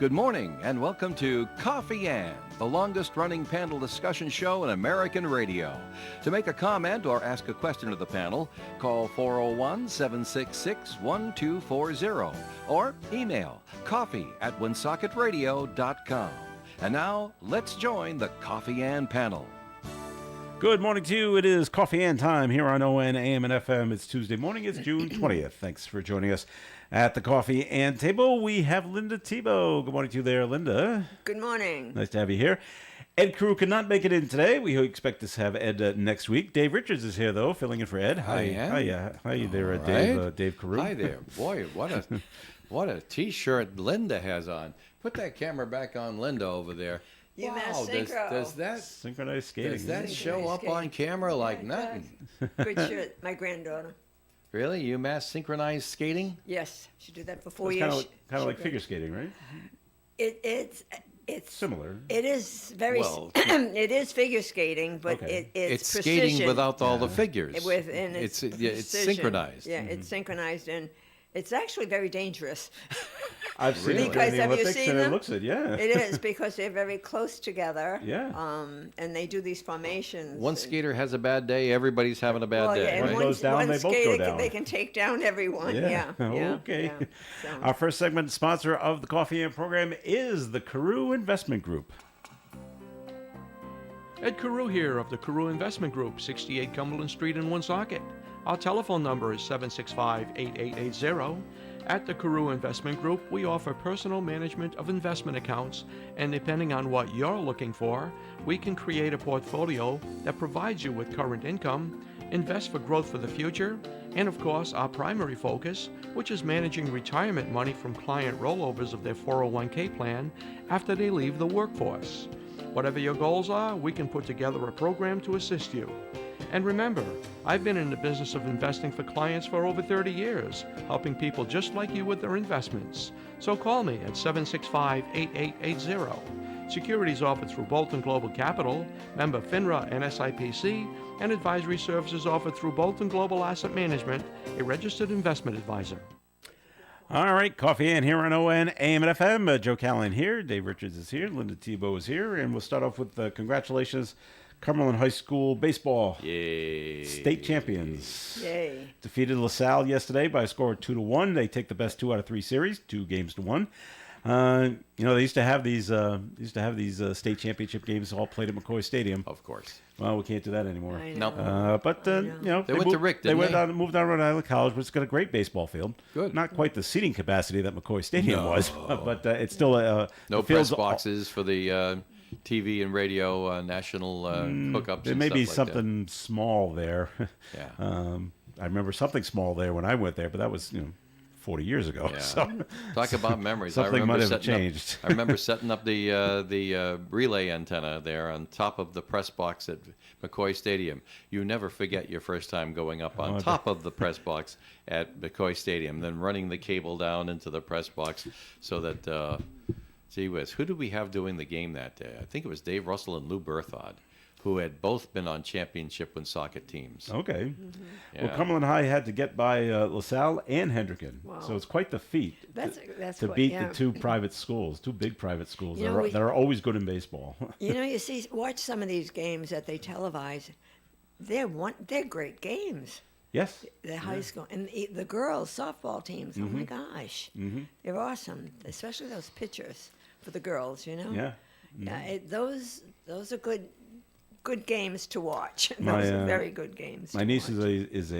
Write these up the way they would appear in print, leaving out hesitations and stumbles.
Good morning and welcome to Coffee and, the longest running panel discussion show in American radio. To make a comment or ask a question to the panel, call 401-766-1240 or email coffee@woonsocket.radio.com. And now, let's join the Coffee and panel. Good morning to you. It is Coffee and time here on ON, AM, and FM. It's Tuesday morning. It's June 20th. Thanks for joining us at the Coffee and table. We have Linda Tebow. Good morning to you there, Linda. Good morning. Nice to have you here. Ed Carew could not make it in today. We expect to have Ed next week. Dave Richards is here, though, filling in for Ed. Hi. How you there, right. Dave Carew? Hi there. Boy, what a T-shirt Linda has on. Put that camera back on Linda over there. UMass does that Synchronized skating. Does that show up on camera like nothing? Good shirt. My granddaughter. Really? UMass synchronized skating? Yes, she did that for 4 It's years. kind of like figure skating, right? It's Similar. It is very. Well, it is figure skating, but Okay. it's skating precision without all the figures. Within it's precision. synchronized. Yeah, it's synchronized, and it's actually very dangerous. I've seen it Because in the have you Olympics, seen and them? it looks it. Yeah. It is because they're very close together. Yeah. And they do these formations. One skater has a bad day, everybody's having a bad Well, day. yeah, and One goes down, one they both skater go down. They can take down everyone. Yeah. Okay. Yeah. So. Our first segment sponsor of the Coffee and program is the Carew Investment Group. Ed Carew here of the Carew Investment Group, 68 Cumberland Street in Woonsocket. Our telephone number is 765-8880. At the Carew Investment Group, we offer personal management of investment accounts, and depending on what you're looking for, we can create a portfolio that provides you with current income, invest for growth for the future, and of course, our primary focus, which is managing retirement money from client rollovers of their 401k plan after they leave the workforce. Whatever your goals are, we can put together a program to assist you. And remember, I've been in the business of investing for clients for over 30 years, helping people just like you with their investments. So call me at 765-8880. Securities offered through Bolton Global Capital, member FINRA and SIPC, and advisory services offered through Bolton Global Asset Management, a registered investment advisor. All right, Coffee and here on ON, AM and FM. Joe Callan here. Dave Richards is here. Linda Tebow is here. And we'll start off with congratulations. Cumberland High School baseball. Yay. State champions. Yay. Defeated LaSalle yesterday by a score of 2-1. They take the best 2 out of 3 series, 2 games to 1. They used to have these state championship games all played at McCoy Stadium. Of course. Well, we can't do that anymore. I Nope. know. They went to Rick, didn't they? Moved on to Rhode Island College, but it's got a great baseball field. Good. Not quite the seating capacity that McCoy Stadium was, but it's still No the press field's boxes for the TV and radio national hookups. There and may be stuff like something small there. Yeah. I remember something small there when I went there, but that was 40 years ago. Yeah. So Talk about memories. something might have changed. I remember setting up the relay antenna there on top of the press box at McCoy Stadium. You never forget your first time going up on top of the press box at McCoy Stadium, then running the cable down into the press box so that, gee whiz, who did we have doing the game that day? I think it was Dave Russell and Lou Berthod, who had both been on championship Woonsocket teams. Okay. Yeah. Well, Cumberland High had to get by LaSalle and Hendricken. Wow. So it's quite the feat That's to what- beat yeah. the 2 private schools, 2 big private schools You know, that are always good in baseball. You watch some of these games that they televise. They're great games. Yes. The high school and the girls softball teams. Oh my gosh, they're awesome. Especially those pitchers for the girls. Yeah. Yeah. Those are good games to watch. My, Those are very good games. My to niece watch. is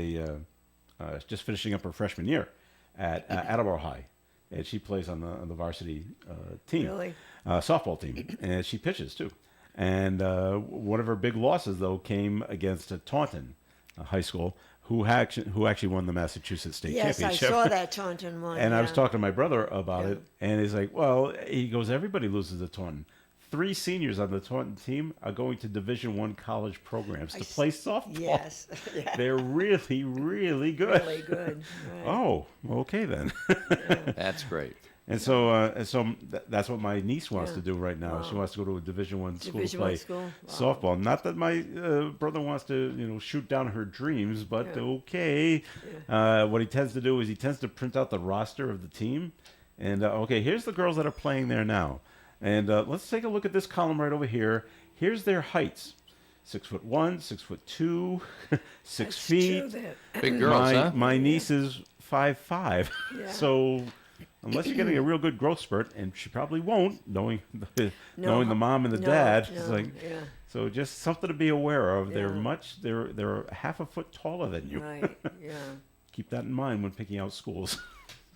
just finishing up her freshman year at Attleboro High, and she plays on the varsity team, Really? Softball team, and she pitches too. And one of her big losses though came against Taunton High School, who actually won the Massachusetts State Yes, Championship. I saw that Taunton one. And I was yeah. talking to my brother about it, and he's like, "Well," he goes, "everybody loses at Taunton. 3 seniors on the Taunton team are going to Division I college programs to play softball. Yes, yeah. They're really, really good." Really good. Right. Oh, okay then. That's great. And so that's what my niece wants Yeah. to do right now. Wow. She wants to go to a Division I school to Division I play school? Wow. softball. Not that my brother wants to, shoot down her dreams, but Yeah. okay. What he tends to do is he tends to print out the roster of the team, And okay, here's the girls that are playing there now. And let's take a look at this column right over here. Here's their heights: 6'1", 6'2", 6 That's feet. true there. Big girls, huh? My niece is 5'5". Yeah. So unless you're getting a real good growth spurt, and she probably won't, knowing knowing the mom and the dad, it's like, yeah. so just something to be aware of. Yeah. They're half a foot taller than you. Right, yeah, Keep that in mind when picking out schools.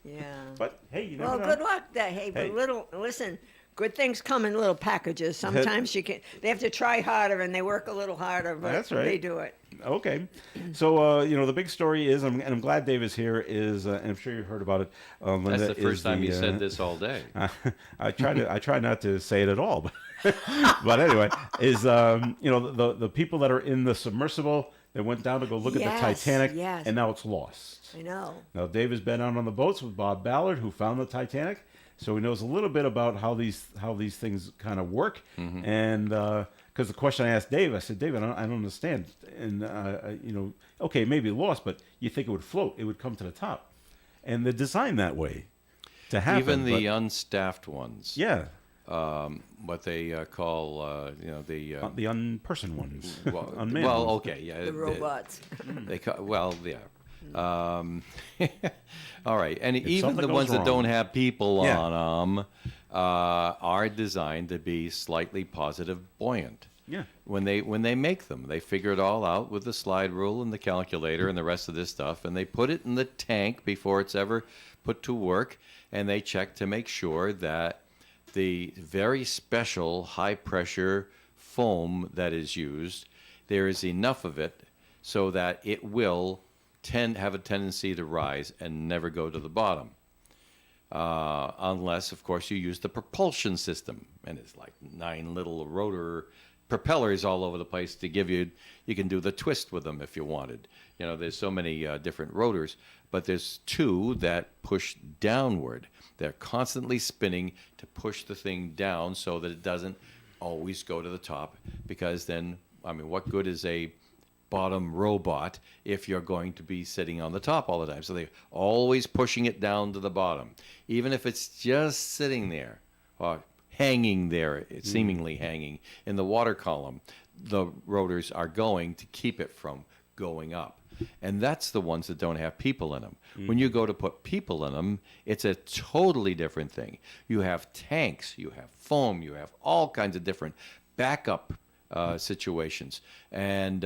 yeah. But hey, you never Well, know. good luck. Hey, Hey. but listen, good things come in little packages. Sometimes they have to try harder and they work a little harder, but That's right. they do it. Okay, so the big story is, and I'm glad Dave is here. Is and I'm sure you heard about it. Linda, That's the first is time you said this all day. I try not to say it at all, but anyway, is the people that are in the submersible that went down to go look at the Yes, Titanic, yes. and now it's lost. I know. Now Dave has been out on the boats with Bob Ballard, who found the Titanic, so he knows a little bit about how these things kind of work. And because the question I asked Dave, I said, Dave, I don't understand. And okay, maybe lost, but you think it would float? It would come to the top, and they're designed that way to happen. Even the but, unstaffed ones. yeah, What they call, the. the unpersoned ones, Well, unmanned well, ones. okay, yeah. The robots. They well, yeah. All right, and even something the goes ones that wrong. don't have people Yeah. on them are designed to be slightly positive buoyant. Yeah. When they make them, they figure it all out with the slide rule and the calculator and the rest of this stuff, and they put it in the tank before it's ever put to work, and they check to make sure that the very special high pressure foam that is used, there is enough of it so that it will have a tendency to rise and never go to the bottom. Unless, of course, you use the propulsion system, and it's like 9 little rotor propellers all over the place to give you can do the twist with them if you wanted. There's so many different rotors, but there's 2 that push downward. They're constantly spinning to push the thing down so that it doesn't always go to the top, because then, what good is a bottom robot if you're going to be sitting on the top all the time? So they're always pushing it down to the bottom, even if it's just sitting there or hanging there, it's seemingly hanging in the water column. The rotors are going to keep it from going up. And that's the ones that don't have people in them. When you go to put people in them, it's a totally different thing. You have tanks, you have foam, you have all kinds of different backup situations. And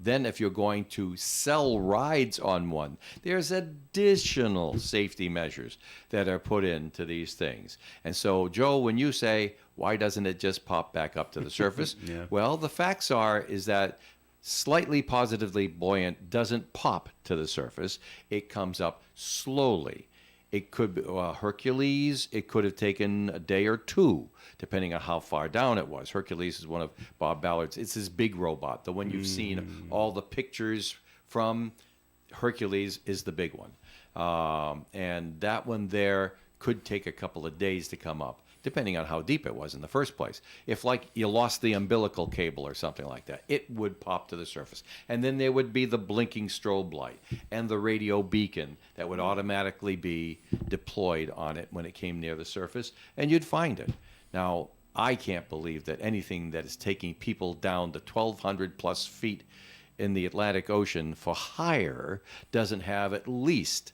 then if you're going to sell rides on one, there's additional safety measures that are put into these things. And so, Joe, when you say, why doesn't it just pop back up to the surface? Yeah. Well, the facts is that slightly positively buoyant doesn't pop to the surface. It comes up slowly. It could be Hercules. It could have taken a day or 2, depending on how far down it was. Hercules is one of Bob Ballard's. It's this big robot. The one you've seen all the pictures from. Hercules is the big one. And that one there could take a couple of days to come up, depending on how deep it was in the first place. If, like, you lost the umbilical cable or something like that, it would pop to the surface. And then there would be the blinking strobe light and the radio beacon that would automatically be deployed on it when it came near the surface, and you'd find it. Now, I can't believe that anything that is taking people down to 1,200 plus feet in the Atlantic Ocean for hire doesn't have at least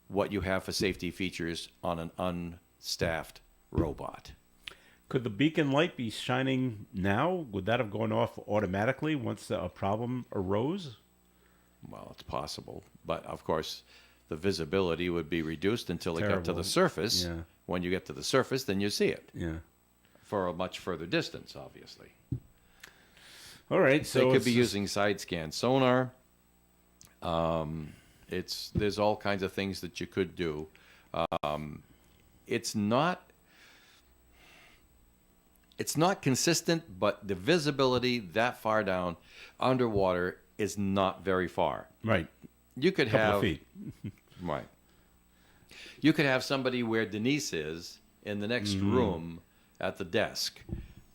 what you have for safety features on an unstaffed robot. Could the beacon light be shining now? Would that have gone off automatically once a problem arose? Well, it's possible, but of course the visibility would be reduced until it got to Terrible. the surface. Yeah. When you get to the surface, then you see it Yeah. for a much further distance, obviously. All right. So They could it's be just- using side scan sonar. There's all kinds of things that you could do. It's not consistent, but the visibility that far down underwater is not very far. right. You could Couple have of feet. right. You could have somebody where Denise is in the next room at the desk,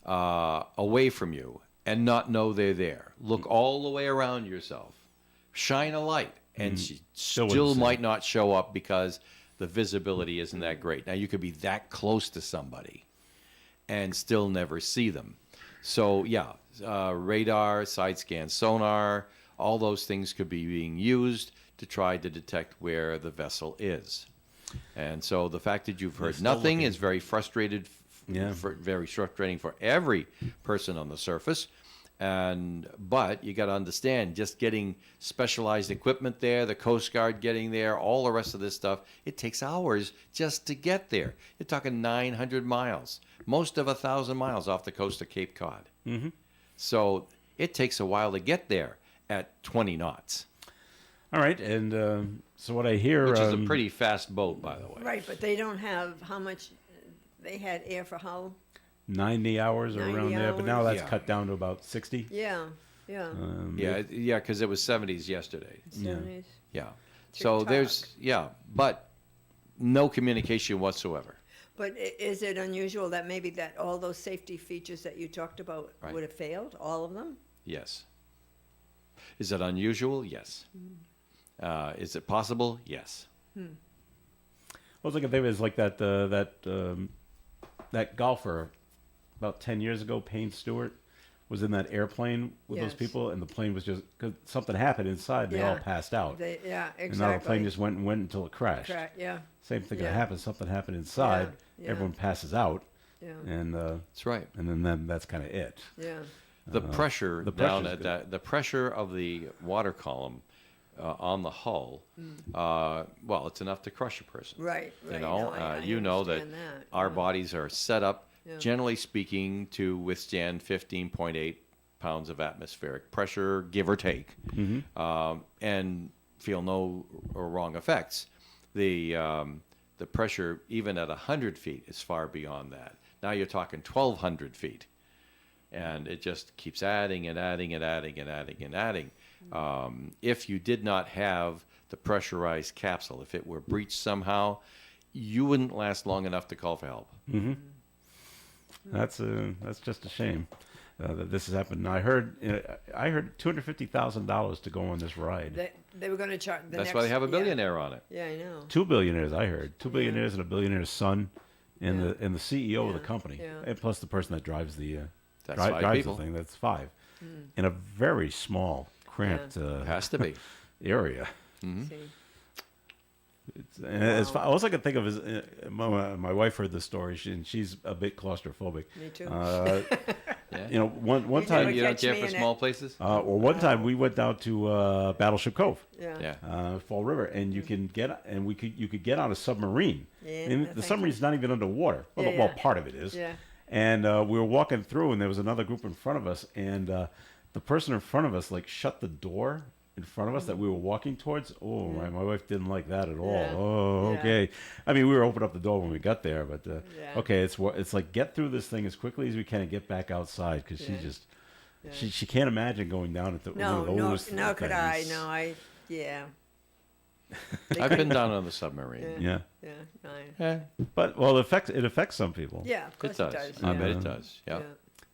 away from you, and not know they're there. Look all the way around yourself. Shine a light, and she Still still wouldn't see might not show up because the visibility isn't that great. Now, you could be that close to somebody and still never see them. So, yeah, radar, side scan, sonar, all those things could be being used to try to detect where the vessel is. And so the fact that you've heard nothing is very frustrating for every person on the surface. But you got to understand, just getting specialized equipment there, the Coast Guard getting there, all the rest of this stuff, it takes hours just to get there. You're talking 900 miles, most of 1,000 miles off the coast of Cape Cod. Mm-hmm. So it takes a while to get there at 20 knots. All right, and so what I hear... Which is a pretty fast boat, by the way. Right, but they don't have how much, they had air for how? 90 hours or 90 around there, but now hours. that's cut down to about 60. Yeah. Yeah, because it was 70s yesterday. 70s. Yeah. So there's, but no communication whatsoever. But is it unusual that maybe that all those safety features that you talked about Right. would have failed, all of them? Yes. Is it unusual? Yes. Is it possible? Yes. Well, it's like it was like that that golfer about 10 years ago, Payne Stewart, was in that airplane with those Yes. people, and the plane was just, cause something happened inside, they all Yeah. passed out. Exactly. And now the plane just went until it crashed. Yeah. Same thing Yeah. that happened. Something happened inside. Yeah. Everyone passes out, Yeah. and That's right. then that's kind of it. Yeah. The pressure the down pressure's at good. that, the pressure of the water column on the hull, well, it's enough to crush a person. Right. You Right. know, No, I you know that, understand our Yeah. bodies are set up, Yeah. generally speaking, to withstand 15.8 pounds of atmospheric pressure, give or take, and feel no wrong effects. The pressure, even at 100 feet, is far beyond that. Now you're talking 1,200 feet. And it just keeps adding and adding and adding and adding and adding. If you did not have the pressurized capsule, if it were breached somehow, you wouldn't last long enough to call for help. That's just a shame that this has happened. I heard $250,000 to go on this ride. They were going to charge. That's why they have a billionaire on it. Yeah, I know. 2 billionaires, I heard. 2 billionaires and a billionaire's son, and Yeah. the CEO of the Yeah, company, yeah. and plus the person that drives the That's drives 5 the people. thing. That's 5, in a very small, cramped It has to be. area. See? And as far, all I can think of is my wife heard this story, and she's a bit claustrophobic. Me too. Yeah. You know, one You time, never You don't catch care me for in small it. places? one time we went down to Battleship Cove. Yeah. Yeah. Fall River, and you could get on a submarine. Yeah, and no, the thank submarine's not even underwater. Well, Yeah, well, yeah. part of it is. Yeah. And we were walking through, and there was another group in front of us, and the person in front of us like shut the door in front of us that we were walking towards. Oh, my wife didn't like that at all. Yeah. Oh, Yeah. okay. I mean, we were opening up the door when we got there, but Yeah. okay, it's like get through this thing as quickly as we can and get back outside, because she Yeah. just. Yeah. She can't imagine going down at the No, one of no, those no, could I? things. No, yeah. I've been down on the submarine. Yeah, Yeah, no, Yeah, but well, it affects some people. yeah, of it course does. it does. I yeah. bet it does. Yeah. Yeah.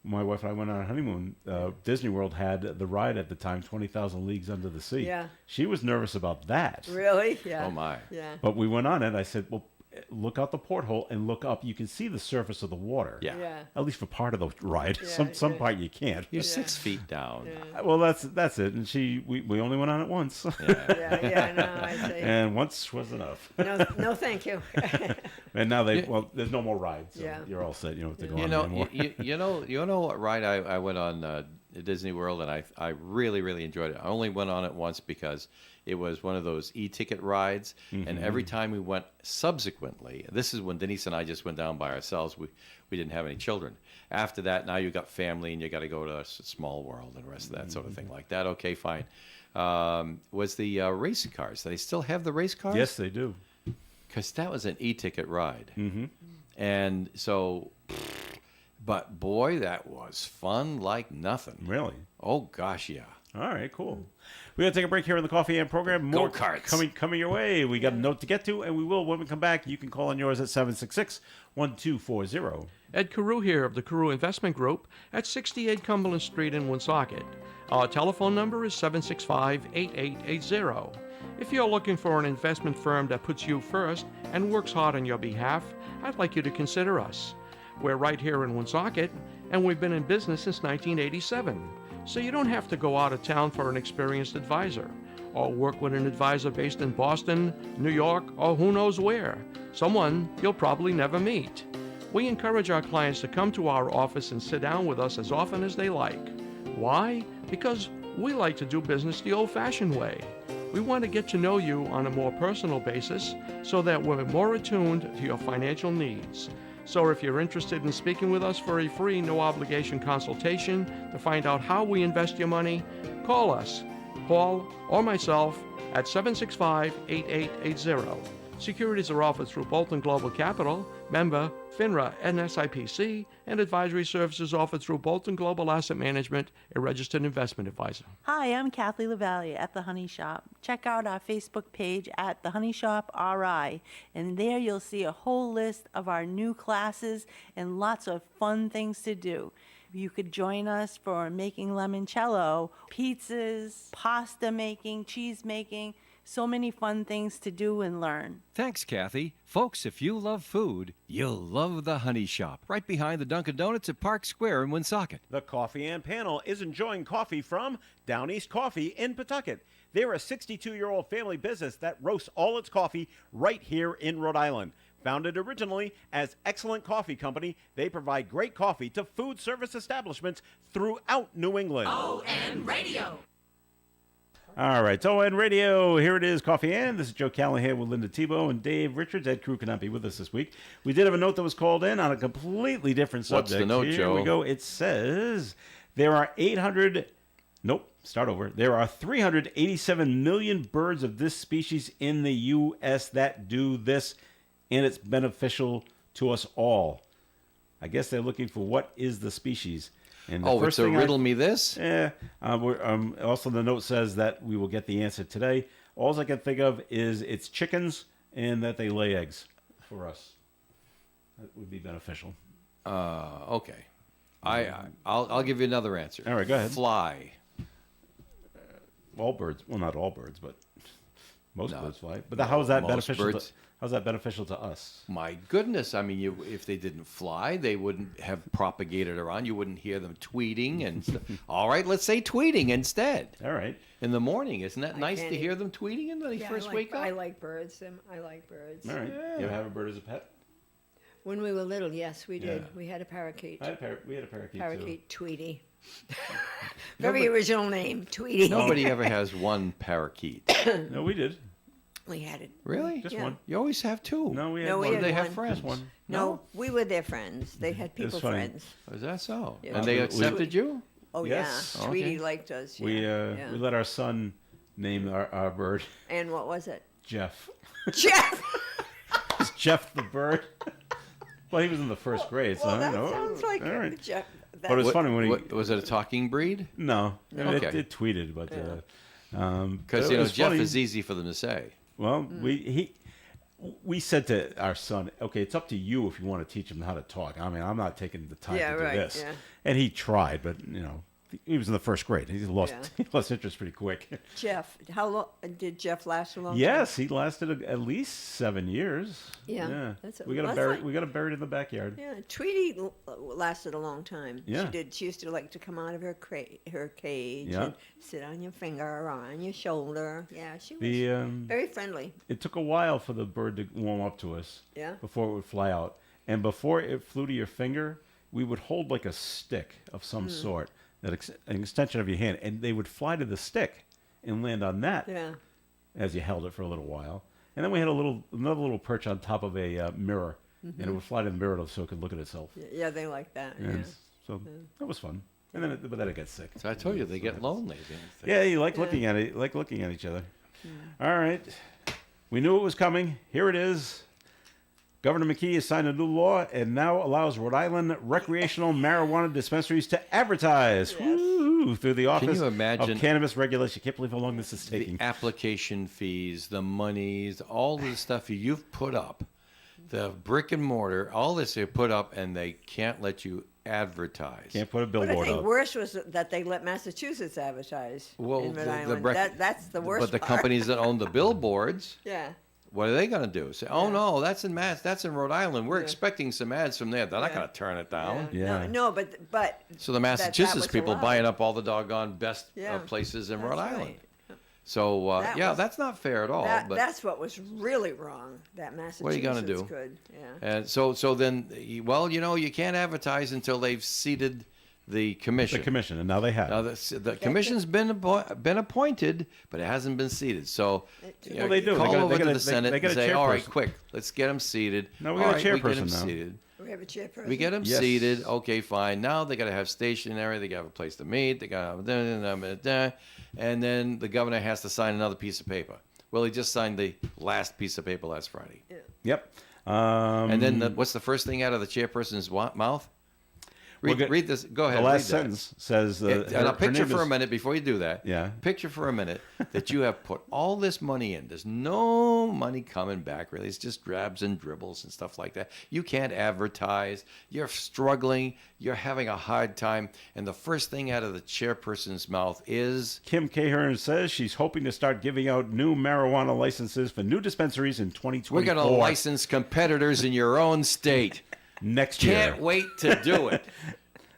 My wife and I went on a honeymoon. Disney World had the ride at the time, 20,000 Leagues Under the Sea. Yeah. She was nervous about that. Really? Yeah. Oh, my. Yeah. But we went on it. I said, well, look out the porthole and look up. You can see the surface of the water. Yeah. Yeah. At least for part of the ride. Yeah, some yeah. part you can't. You're Yeah. 6 feet down. Yeah. Well, that's it. And we only went on it once. Yeah, yeah, no, I see. And once was enough. No, thank you. And now there's no more rides. So Yeah. you're all set. You don't have to go You on know, anymore. you know what ride I went on at Disney World, and I really, really enjoyed it. I only went on it once because it was one of those e-ticket rides, and every time we went subsequently, this is when Denise and I just went down by ourselves. We didn't have any children. After that, now you got family, and you got to go to a small world and the rest of that sort of thing like that. Okay, fine. Was the race cars? Do they still have the race cars? Yes, they do. Because that was an e-ticket ride. And so, but boy, that was fun like nothing. Really? Oh, gosh, yeah. All right, cool. We're going to take a break here on the Coffee and program. More Go-karts. coming your way. We got a note to get to, and we will when we come back. You can call on yours at 766-1240. Ed Carew here of the Carew Investment Group at 68 Cumberland Street in Woonsocket. Our telephone number is 765-8880. If you're looking for an investment firm that puts you first and works hard on your behalf, I'd like you to consider us. We're right here in Woonsocket, and we've been in business since 1987. So you don't have to go out of town for an experienced advisor, or work with an advisor based in Boston, New York, or who knows where. Someone you'll probably never meet. We encourage our clients to come to our office and sit down with us as often as they like. Why? Because we like to do business the old-fashioned way. We want to get to know you on a more personal basis so that we're more attuned to your financial needs. So if you're interested in speaking with us for a free, no-obligation consultation to find out how we invest your money, call us, Paul or myself, at 765-8880. Securities are offered through Bolton Global Capital, member FINRA and SIPC, and advisory services offered through Bolton Global Asset Management, a registered investment advisor. Hi, I'm Kathleen LaValle at The Honey Shop. Check out our Facebook page at The Honey Shop RI, and there you'll see a whole list of our new classes and lots of fun things to do. You could join us for making limoncello, pizzas, pasta making, cheese making, so many fun things to do and learn. Thanks, Kathy. Folks, if you love food, you'll love the Honey Shop, right behind the Dunkin' Donuts at Park Square in Woonsocket. The Coffee and Panel is enjoying coffee from Down East Coffee in Pawtucket. They're a 62-year-old family business that roasts all its coffee right here in Rhode Island. Founded originally as Excellent Coffee Company, they provide great coffee to food service establishments throughout New England. ON Radio. All right, so on radio, here it is, Coffee and. This is Joe Callahan with Linda Tebow and Dave Richards. Ed Crew cannot be with us this week. We did have a note that was called in on a completely different subject. What's the note, here Joe? we go. It says there are 387 million birds of this species in the U.S. that do this, and it's beneficial to us all. I guess they're looking for what is the species. And the Oh, first it's a thing riddle me this? also, the note says that we will get the answer today. All I can think of is it's chickens and that they lay eggs for us. That would be beneficial. Okay. I'll give you another answer. All right, go ahead. Fly. All birds, well, not all birds, but most No, birds fly. But how is that most beneficial? birds- How's that beneficial to us? My goodness. I mean, if they didn't fly, they wouldn't have propagated around. You wouldn't hear them tweeting and stuff. All right, let's say tweeting instead. All right. In the morning, isn't that I nice can't to hear them tweeting when they first wake up? I like birds. I like birds. All right. You ever have a bird as a pet? When we were little, yes, we did. Yeah. We had a parakeet. We had a parakeet, Parakeet Tweety. Very original name, Tweety. Nobody ever has one parakeet. too. No, we did. We had it. Really? Just Yeah. one. You always have two. No, we had No, we one. had They have one. friends. Just one. No, we were their friends. They had people funny. friends. Is that so? Yeah. And they We- accepted you? Oh Yes. yeah, Tweety Okay. liked us. Yeah. We yeah. let our son name our bird And what was it? Jeff. Jeff. Is Jeff the bird? Well, he was in the first grade, so Well, I that don't know. sounds like All right. Jeff. But it's What- funny when he what- was it a talking breed? no, Okay. it tweeted, but Because it was Jeff funny. is easy for them to say. Well, we said to our son, okay, it's up to you if you want to teach him how to talk. I mean, I'm not taking the time Yeah, to do right, this. yeah. And he tried, but he was in the first grade. He lost Yeah. he lost interest pretty quick. Jeff. How long did Jeff last? A long time? Yes, he lasted at least 7 years. Yeah, that's we got him that's buried. like- We got him buried in the backyard. Yeah, Tweety lasted a long time. Yeah. She did. She used to like to come out of her cage Yeah. and sit on your finger or on your shoulder. Yeah, she was The very friendly. it took a while for the bird to warm up to us. Yeah. Before it would fly out, and before it flew to your finger, we would hold like a stick of some sort, an extension of your hand, and they would fly to the stick and land on that Yeah. as you held it for a little while. And then we had another little perch on top of a mirror, and it would fly to the mirror so it could look at itself. Yeah, they like that. Yeah. And so that was fun. And then it got sick. So I told you they get lonely. Yeah, you like looking at it, like looking at each other. All right, we knew it was coming. Here it is. Governor McKee has signed a new law and now allows Rhode Island recreational marijuana dispensaries to advertise woo, through the Office you imagine of Cannabis Regulation. I can't believe how long this is The taking. application fees, the monies, all the stuff you've put up, the brick and mortar, all this they put up, and they can't let you advertise. Can't put a What I billboard think up. worse was that they let Massachusetts advertise Well, in Rhode the Island. rec- That's the worst But the part. companies that own the billboards, Yeah. what are they going to do? Say, oh Yeah. no, that's in Rhode Island. We're Yeah. expecting some ads from there. They're not Yeah. going to turn it down. Yeah. No, but So the that Massachusetts was people allowed. buying up all the doggone best Yeah. Places in That's Rhode right. Island. So That yeah, was- that's not fair at all. but that's what was really wrong. That Massachusetts What are you gonna do? could. Yeah. and so then, well, you can't advertise until they've seated the commission. The commission, and now they have. Now the commission's been appointed, but it hasn't been seated. So Well, they do. They Call gotta- over they to gotta- the Senate they got and a say, all right, chairperson. quick, let's get them seated. No, we All got a right, we get chairperson 'em now. seated. We have a chairperson. We get them Yes. seated. Okay, fine. Now they got to have stationery. They got to have a place to meet. They got to, and then the governor has to sign another piece of paper. Well, he just signed the last piece of paper last Friday. Yep. And then what's the first thing out of the chairperson's mouth? Read this. Go ahead. The last read that. sentence says. And now her picture name for a is- minute before you do that. Yeah. Picture for a minute that you have put all this money in. There's no money coming back really. It's just drabs and dribbles and stuff like that. You can't advertise. You're struggling. You're having a hard time. And the first thing out of the chairperson's mouth is, Kim Cahern says she's hoping to start giving out new marijuana licenses for new dispensaries in 2024. "We're going to license competitors in your own state. next year. Can't wait to do it."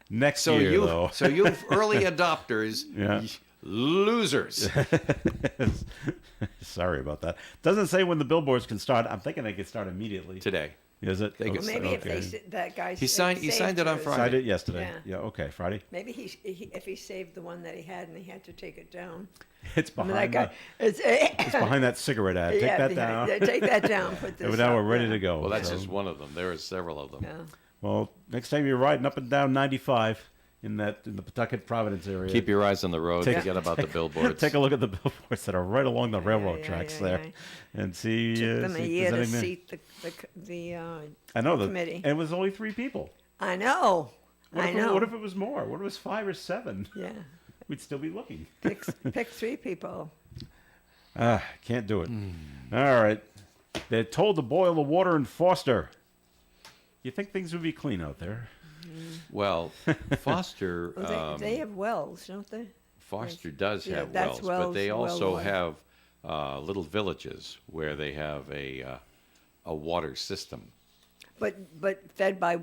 Next So year, you, though. so you early adopters, Yeah. losers. Sorry about that. Doesn't say when the billboards can start. I'm thinking they could start immediately. Today. Is it? They could Well, maybe if Okay. that guy He signed it on Friday. Signed it yesterday. Yeah. Yeah. Okay. Friday. Maybe if he saved the one that he had and he had to take it down. It's I mean, behind. that guy, it's behind that cigarette ad. Take that down. Take that down. Put this And now we're up, ready yeah. to go. Well, that's so- just one of them. There are several of them. Yeah. Well, next time you're riding up and down 95 in the Pawtucket Providence area, Keep your eyes on the road. Take- Forget about the billboards. take a look at the billboards that are right along the railroad yeah, tracks yeah, there, yeah. and see. Took them see a if year there's to anything- seat the I know the committee. and it was only 3 people. I know. What I if, know. What if it was more? What if it was 5 or 7? Yeah. We'd still be looking. Pick 3 people. Can't do it. All right. They're told to boil the water in Foster. You think things would be clean out there? Well, Foster Well, they have wells, don't they? Foster does Yeah, have that's wells, but they wells, also well have little villages where they have a water system. But fed by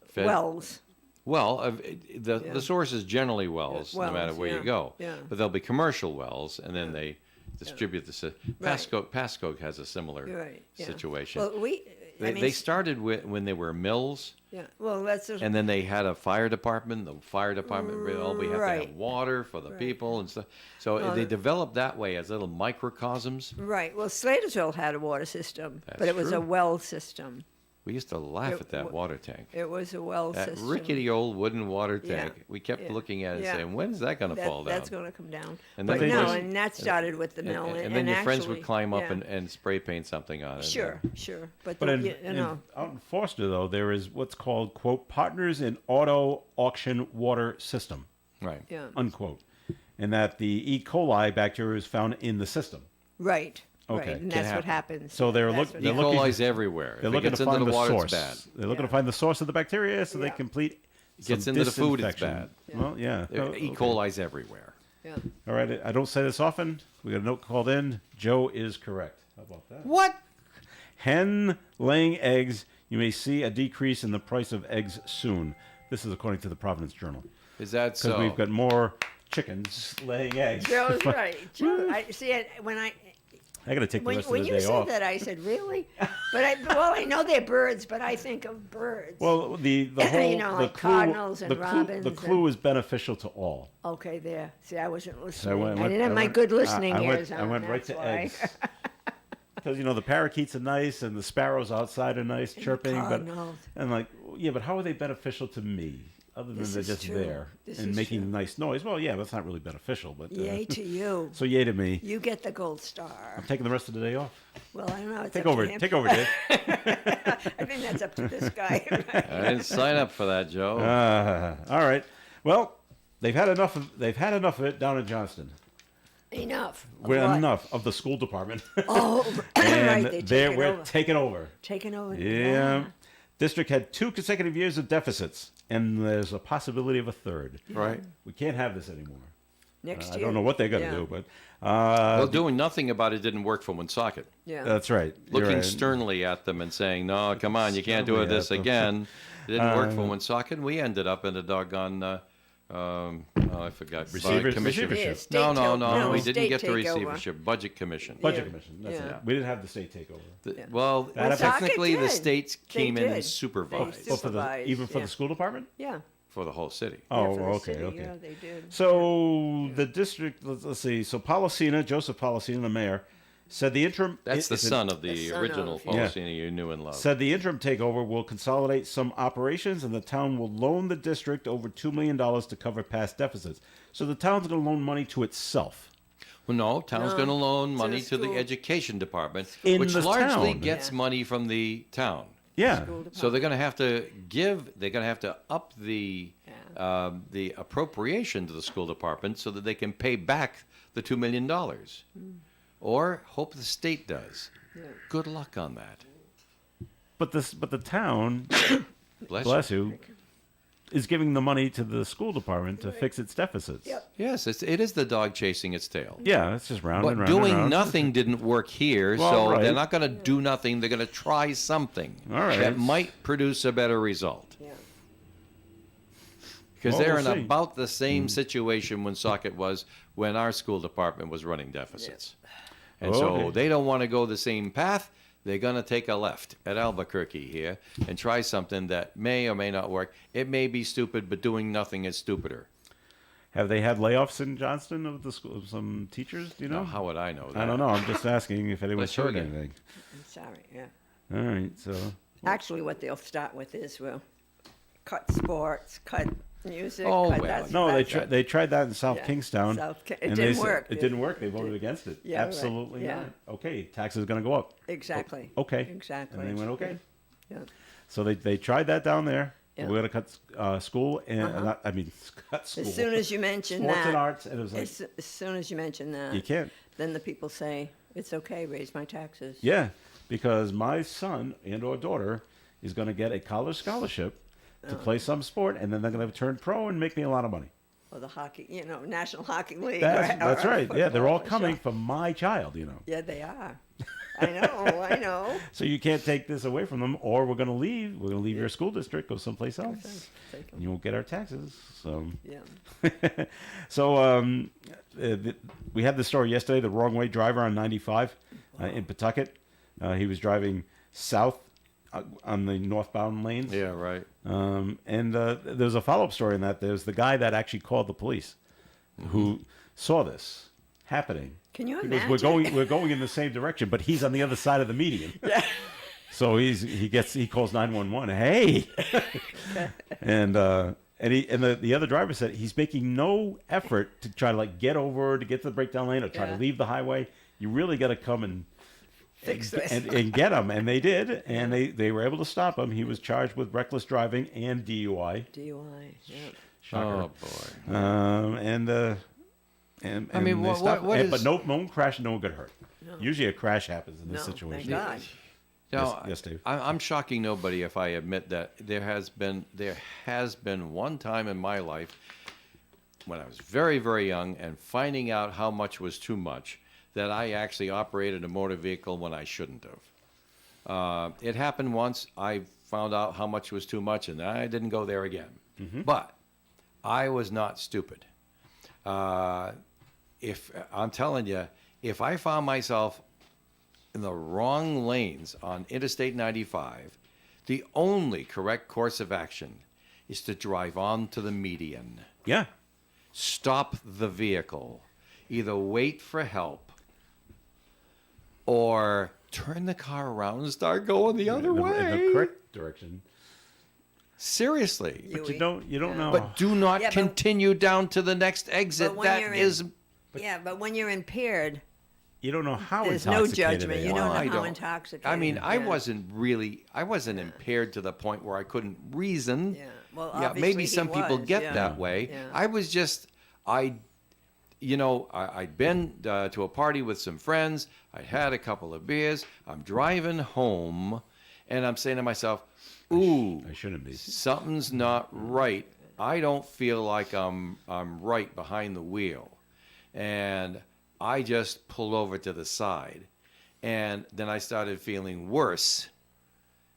Fed- wells. Well, Yeah. the source is generally wells, no matter wells, where yeah, you go. yeah. But there'll be commercial wells, and then they distribute the. Right. Pasco has a similar You're right. Yeah. situation. Well, They started when they were mills, Yeah. Well, that's just, and then they had a fire department. The fire department, we have to Right. have water for the Right. people and stuff. So Well, they developed that way as little microcosms. right. Well, Slatersville had a water system, but That's it was a true. well system. We used to laugh It at that w- water tank. It was a well That system. rickety old wooden water Yeah, tank. We kept yeah, looking at it yeah. saying, when is that going to fall down? That's going to come down. And but then no, they- and that started with the mill. and then your friends actually, would climb up yeah. and spray paint something on it. Sure, sure. But, But you know, out in Foster, though, there is what's called, quote, Partners in Auto Auction Water System, Right. yeah. unquote. And that the E. coli bacteria is found in the system. Right. Okay. Right. And Can that's what happen. happens. So they're That's look- what E. they're happens. looking- coli's everywhere. They're If it looking gets to into find the the water, source. it's bad. They're looking Yeah. to find the source of the bacteria so they Yeah. complete Gets some into the food, it's disinfection. bad. Well, yeah. Oh, E. okay. coli's everywhere. Yeah. All right. I don't say this often. We got a note called in. Joe is correct. How about that? What? Hen laying eggs. You may see a decrease in the price of eggs soon. This is according to the Providence Journal. Is that Because so? we've got more chickens laying eggs. Joe's right. Joe, I see it when I I got to take the when, rest when of the you day said off. that I said really, but I know they're birds, but I think of birds. Well, the whole You know, the like clue, cardinals and the clue, robins the and- clue is beneficial to all. Okay, there. See, I wasn't So listening. I didn't have my good listening ears on. I went right that's to why. eggs. Because the parakeets are nice and the sparrows outside are nice, chirping. But cardinals. and like, yeah, but how are they beneficial to me? Other than This they're is just true. there This and is making true. nice noise. Well, yeah, that's not really beneficial, but Yay to you. so yay to me. You get the gold star. I'm taking the rest of the day off. Well, I don't know. It's Take up over, to him. take over, Dave. I think that's up to this guy. I didn't sign up for that, Joe. All right. Well, they've had enough of it down in Johnston. Enough. Of We're what? enough of the school department. Oh, and right. They take it we're over. taking over. Taking over. Yeah. District had 2 consecutive years of deficits, and there's a possibility of a third. Right. We can't have this anymore. Next I year. don't know what they're going to Yeah. do, but Well, doing nothing about it didn't work for Woonsocket. Yeah. that's right. You're Looking right. sternly at them and saying, "No, come on, you can't do Sternly this at them. again." It didn't work for Woonsocket. We ended up in a doggone, I forgot, commission. Receivership. Yeah, state No, take- we didn't state get the takeover. receivership. Budget commission. Budget Yeah. commission. That's Yeah. it. We didn't have the state takeover. Well, That technically, the did. states They came in and did. supervised They Oh, for the Supervised, even for yeah. the school department. Yeah. for the whole city. Yeah, Oh, for the okay, city, okay. Yeah, they did. So the district, let's see. So Policina, Joseph Policina, the mayor, said the interim. That's the is it- son of The the son original of, yeah. policy you knew and loved. Said the interim takeover will consolidate some operations, and the town will loan the district over $2 million to cover past deficits. So the town's going to loan money to itself. Well, no, town's No, going to loan to money the to the school. education department, In which the largely town. gets Yeah. money from the town. Yeah. So they're going to have to they're going to have to up the appropriation to the school department so that they can pay back the $2 million. Or hope the state does. Good luck on that. But the town, Bless, bless you, is giving the money to the school department to fix its deficits. Yep. Yes, it is the dog chasing its tail. Yeah, it's just round But and round. doing and round. nothing didn't work here, Well, so right. they're not going to do nothing. They're going to try something All right. that might produce a better result. Yeah. Because Well, they're we'll in see. about the same situation when Socket was when our school department was running deficits. And so Okay. they don't want to go the same path. They're going to take a left at Albuquerque here and try something that may or may not work. It may be stupid, but doing nothing is stupider. Have they had layoffs in Johnston of the school? Of some teachers? Do you know? Now, how would I know that? I don't know. I'm just asking if anyone's Bless you heard again. anything. I'm sorry. Yeah. All right, so Actually, what they'll start with is we'll cut sports, cut music. Oh, cut well, that, no, that's they tried that in South Yeah, Kingstown. It and didn't they said work. It didn't work. They voted against it. Yeah, right. Absolutely Yeah. not. Okay, taxes are going to go up. Exactly. Okay. Exactly. And they went okay. Yeah. So they tried that down there. Yeah. We're going to cut school and not, I mean cut school. As soon as you mention sports that, and arts, and it was like as soon as you mention that, you can't. then the people say it's okay. Raise my taxes. Yeah, because my son and or daughter is going to get a college scholarship to play some sport, and then they're going to turn pro and make me a lot of money. Or the hockey, National Hockey League. That's or right. Yeah, they're all football, coming sure. from my child. Yeah, they are. I know. So you can't take this away from them, or we're going to leave. We're going to leave your school district, go someplace else, Take 'em. and you won't get our taxes. So, Yeah. so we had this story yesterday. The wrong way driver on 95 in Pawtucket. He was driving south on the northbound lanes. Yeah, right. And there's a follow-up story in that. There's the guy that actually called the police, who saw this happening. Can you Because imagine? we're going in the same direction, but he's on the other side of the median. So he calls 911. Hey, and the other driver said he's making no effort to try to like get over to get to the breakdown lane or try to Yeah. leave the highway. You really got to come and Fix this. and get him, and they did, and they were able to stop him. He was charged with reckless driving and DUI. DUI. Yeah. Shocker. Oh, boy. And I mean, they what stopped- is- but no one crashed, no one got hurt. Usually a crash happens in this No, situation. thank God. Now, Yes, Dave. I'm shocking nobody if I admit that there has been one time in my life when I was very, very young and finding out how much was too much that I actually operated a motor vehicle when I shouldn't have. It happened once. I found out how much was too much, and I didn't go there again. But I was not stupid. If I'm telling you, if I found myself in the wrong lanes on Interstate 95, the only correct course of action is to drive on to the median. Yeah. Stop the vehicle. Either wait for help or turn the car around and start going the other In way. the correct direction. Seriously. But you don't know. But do not Yeah, but- continue down to the next exit. But when That you're is. Yeah, but when you're impaired, you don't know how there's no intoxicated judgment. they You are. don't know I how don't- intoxicated. I mean, I yeah. wasn't impaired to the point where I couldn't reason. Yeah, well, yeah, obviously maybe he some people was, get yeah. that way. Yeah. I was just, I'd been to a party with some friends. I'd had a couple of beers. I'm driving home, And I'm saying to myself, ooh, I shouldn't be. something's not right. I don't feel like I'm right behind the wheel. And I just pulled over to the side. And then I started feeling worse.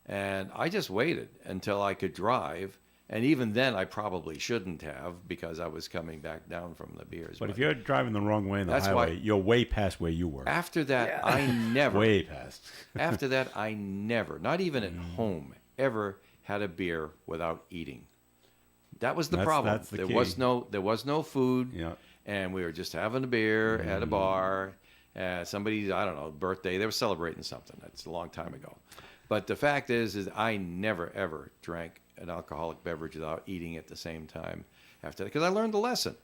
And I just waited until I could drive. And even then, I probably shouldn't have because I was coming back down from the beers. But if you're driving the wrong way on the That's why- highway, you're way past where you were. After that, I never, Way past. after that, I never, not even at home, ever had a beer without eating. That was the problem. That's the there key. was no food. Yeah. And we were just having a beer at a bar. Somebody's, I don't know, birthday. They were celebrating something. That's a long time ago. But the fact is I never, ever drank an alcoholic beverage without eating at the same time after that. Because I learned the lesson.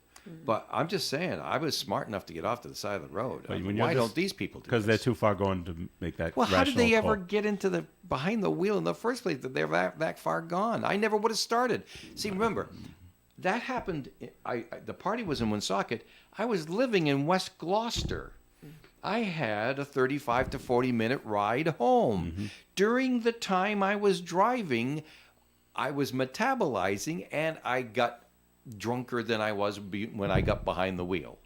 But I'm just saying, I was smart enough to get off to the side of the road. But when you're Why just- don't these people do Because they're this? too far gone to make that Well, how did they rational ever call. get into the behind the wheel in the first place? That they're that far gone. I never would have started. See, remember, that happened. The party was in Woonsocket. I was living in West Gloucester. I had a 35 to 40-minute ride home. During the time I was driving, I was metabolizing, and I got drunker than I was when I got behind the wheel.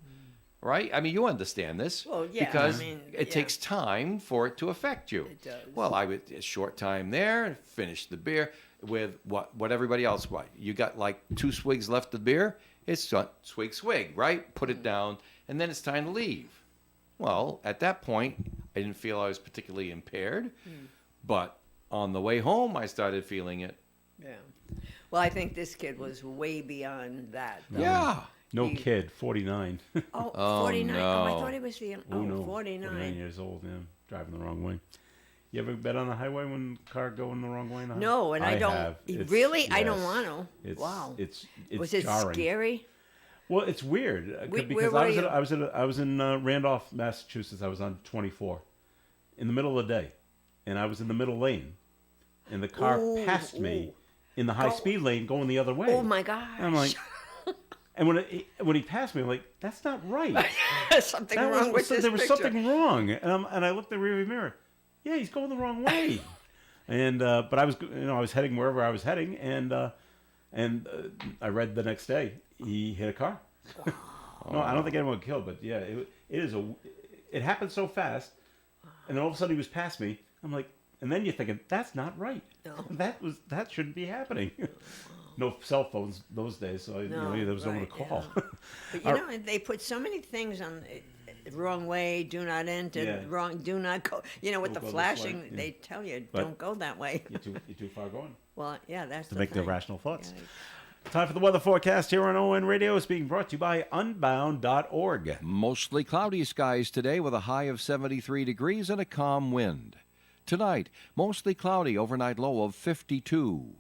Right? I mean, you understand this. Well, yeah, Because I mean, it yeah. takes time for it to affect you. It does. Well, I was a short time there, finished the beer with what everybody else was. You got like 2 swigs left of beer. It's swig, right? Put it down, and then it's time to leave. Well, at that point, I didn't feel I was particularly impaired, but on the way home, I started feeling it. Yeah. Well, I think this kid was way beyond that. Yeah. No He- kid, 49. Oh, Oh, 49. Oh, I no. thought he was the. Oh, no. 49. years old, yeah. Driving the wrong way. You ever been on the highway when car going the wrong way? On the highway? No, and I don't. have. It's- Really? I don't yes. want to. It's, Wow. It's Was it jarring. scary? Well, it's weird Where because were I was you? I was in Randolph, Massachusetts. I was on 24 in the middle of the day, and I was in the middle lane, and the car Ooh, passed me ooh. in the high speed lane going the other way. Oh my gosh. And I'm like, and when he passed me, I'm like, that's not right. something That wrong with this there was picture. something wrong, and I looked in the rearview mirror. Yeah, he's going the wrong way. And but I was I was heading wherever I was heading, and I read the next day he hit a car. No, I don't think anyone got killed, but yeah, it happened so fast, and then all of a sudden he was past me. I'm like, and then you're thinking that's not right. No. That shouldn't be happening. No cell phones those days, so there was no one to right, call. yeah. But you know, they put so many things on the wrong way, do not enter, Yeah. wrong, do not go. You know, with Don't the go this way, flashing, yeah. they tell you But- don't go that way. you're too far going. Well, yeah, that's To the make the thing. rational thoughts. Yeah. Time for the weather forecast here on ON Radio. It's being brought to you by Unbound.org. Mostly cloudy skies today with a high of 73 degrees and a calm wind. Tonight, mostly cloudy, overnight low of 52.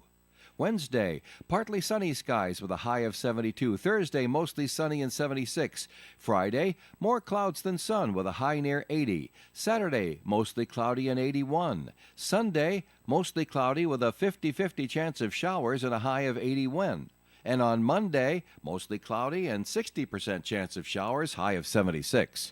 Wednesday, partly sunny skies with a high of 72. Thursday, mostly sunny and 76. Friday, more clouds than sun with a high near 80. Saturday, mostly cloudy and 81. Sunday, mostly cloudy with a 50-50 chance of showers and a high of 81. And on Monday, mostly cloudy and 60% chance of showers, high of 76.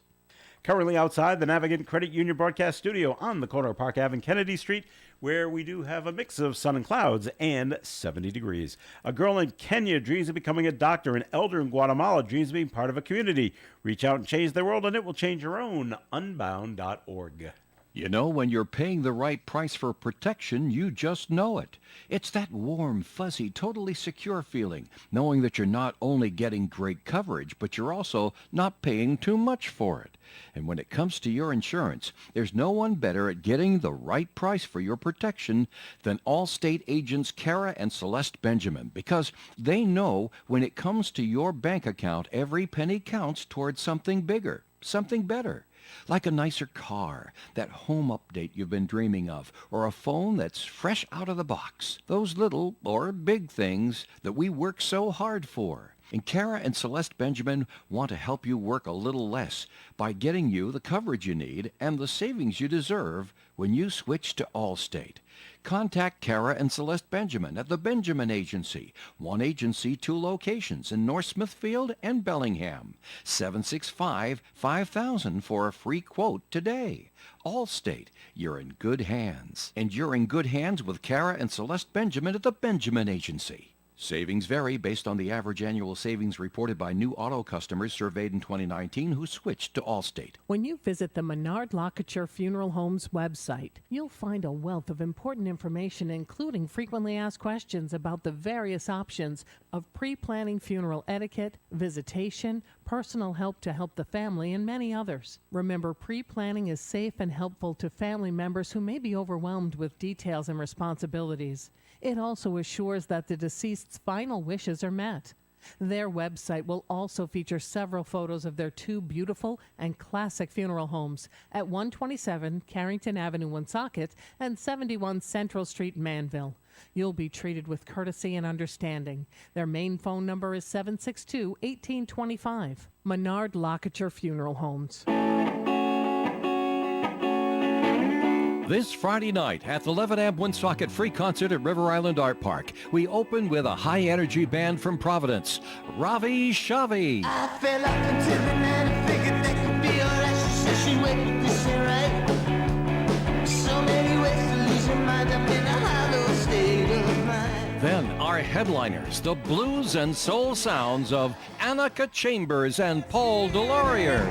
Currently outside the Navigant Credit Union broadcast studio on the corner of Park Ave and Kennedy Street, where we do have a mix of sun and clouds and 70 degrees. A girl in Kenya dreams of becoming a doctor. An elder in Guatemala dreams of being part of a community. Reach out and change their world, and it will change your own. Unbound.org. You know, when you're paying the right price for protection, you just know it. It's that warm, fuzzy, totally secure feeling, knowing that you're not only getting great coverage, but you're also not paying too much for it. And when it comes to your insurance, there's no one better at getting the right price for your protection than Allstate agents Kara and Celeste Benjamin, because they know when it comes to your bank account, every penny counts towards something bigger, something better. Like a nicer car, that home update you've been dreaming of, or a phone that's fresh out of the box. Those little or big things that we work so hard for. And Kara and Celeste Benjamin want to help you work a little less by getting you the coverage you need and the savings you deserve when you switch to Allstate. Contact Kara and Celeste Benjamin at the Benjamin Agency. One agency, two locations in North Smithfield and Bellingham. 765-5000 for a free quote today. Allstate, you're in good hands. And you're in good hands with Kara and Celeste Benjamin at the Benjamin Agency. Savings vary based on the average annual savings reported by new auto customers surveyed in 2019 who switched to Allstate. When you visit the Menard Lockachar Funeral Home's website, you'll find a wealth of important information, including frequently asked questions about the various options of pre-planning funeral etiquette, visitation, personal help to help the family, and many others. Remember, pre-planning is safe and helpful to family members who may be overwhelmed with details and responsibilities. It also assures that the deceased's final wishes are met. Their website will also feature several photos of their two beautiful and classic funeral homes at 127 Carrington Avenue, Woonsocket, and 71 Central Street, Manville. You'll be treated with courtesy and understanding. Their main phone number is 762-1825. Menard Lockachar Funeral Homes. This Friday night at the Levitt Woonsocket Free Concert at River Island Art Park, we open with a high-energy band from Providence, Ravi Shavi. I fell off into the night and figured that could be alright. She said she waited, this ain't right. So many ways to lose your mind. I'm in a hollow state of mind. Then our headliners, the blues and soul sounds of Annika Chambers and Paul Delorier.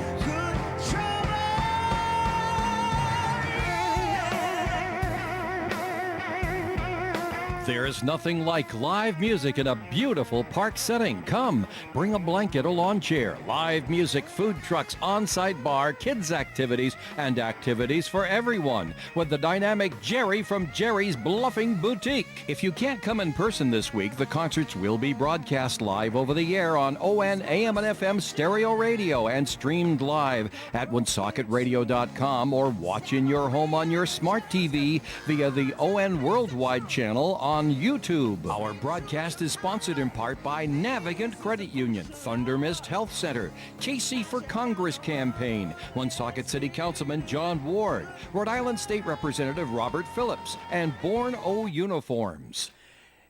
There's nothing like live music in a beautiful park setting. Come, bring a blanket, a lawn chair, live music, food trucks, on-site bar, kids' activities, and activities for everyone with the dynamic Jerry from Jerry's Bluffing Boutique. If you can't come in person this week, the concerts will be broadcast live over the air on ON, AM, and FM stereo radio and streamed live at WoonsocketRadio.com or watch in your home on your smart TV via the ON Worldwide channel on YouTube. Our broadcast is sponsored in part by Navigant Credit Union, Thunder Mist Health Center, Casey for Congress campaign, Woonsocket City Councilman John Ward, Rhode Island State Representative Robert Phillips, and Born O Uniforms.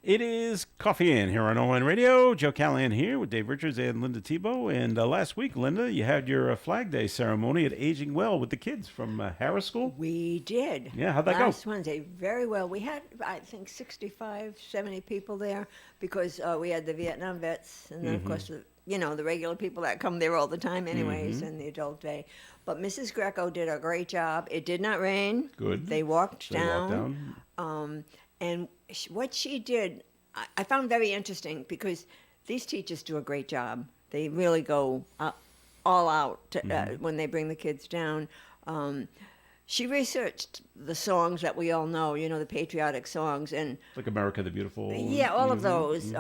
It is Coffee In here on ON Radio. Joe Callahan here with Dave Richards and Linda Tebow. And last week, Linda, you had your Flag Day ceremony at Aging Well with the kids from Harris School. We did. Yeah, how'd that go? Last Wednesday, very well. We had, I think, 65, 70 people there because we had the Vietnam vets and then, of course, the regular people that come there all the time anyways and the adult day. But Mrs. Greco did a great job. It did not rain. Good. They walked They walked down. down. And what she did, I found very interesting because these teachers do a great job. They really go all out when they bring the kids down. She researched the songs that we all know, the patriotic songs. And Like America the Beautiful. yeah, all of those.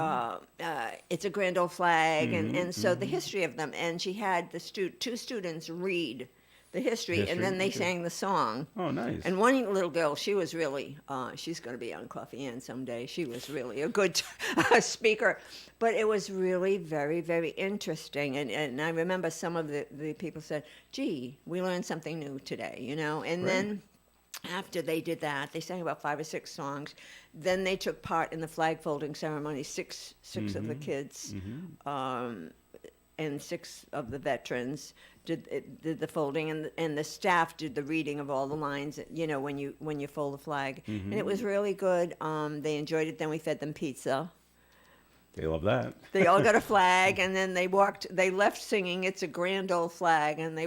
It's a Grand Old Flag, and so the history of them. And she had the two students read the history, and then they sang the song. Oh, nice. And one little girl, she was really, she's going to be on Coffee Inn someday. She was really a good speaker. But it was really very, very interesting. And I remember some of the people said, gee, we learned something new today, And then after they did that, they sang about 5 or 6 songs. Then they took part in the flag folding ceremony, six of the kids. And 6 of the veterans did the folding, and the staff did the reading of all the lines. When you fold the flag, and it was really good. They enjoyed it. Then we fed them pizza. They love that. They all got a flag, and then they left singing "It's a Grand Old Flag," and they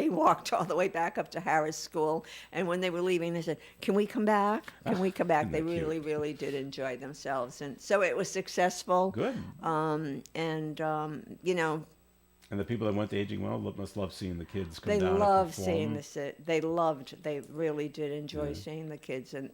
walked all the way back up to Harris School. And when they were leaving, they said, "Can we come back? Can we come back?" They really, really did enjoy themselves, and so it was successful. Good. And the people that went to Aging Well must love seeing the kids come They down. loved and perform. seeing this. They really did enjoy seeing the kids, and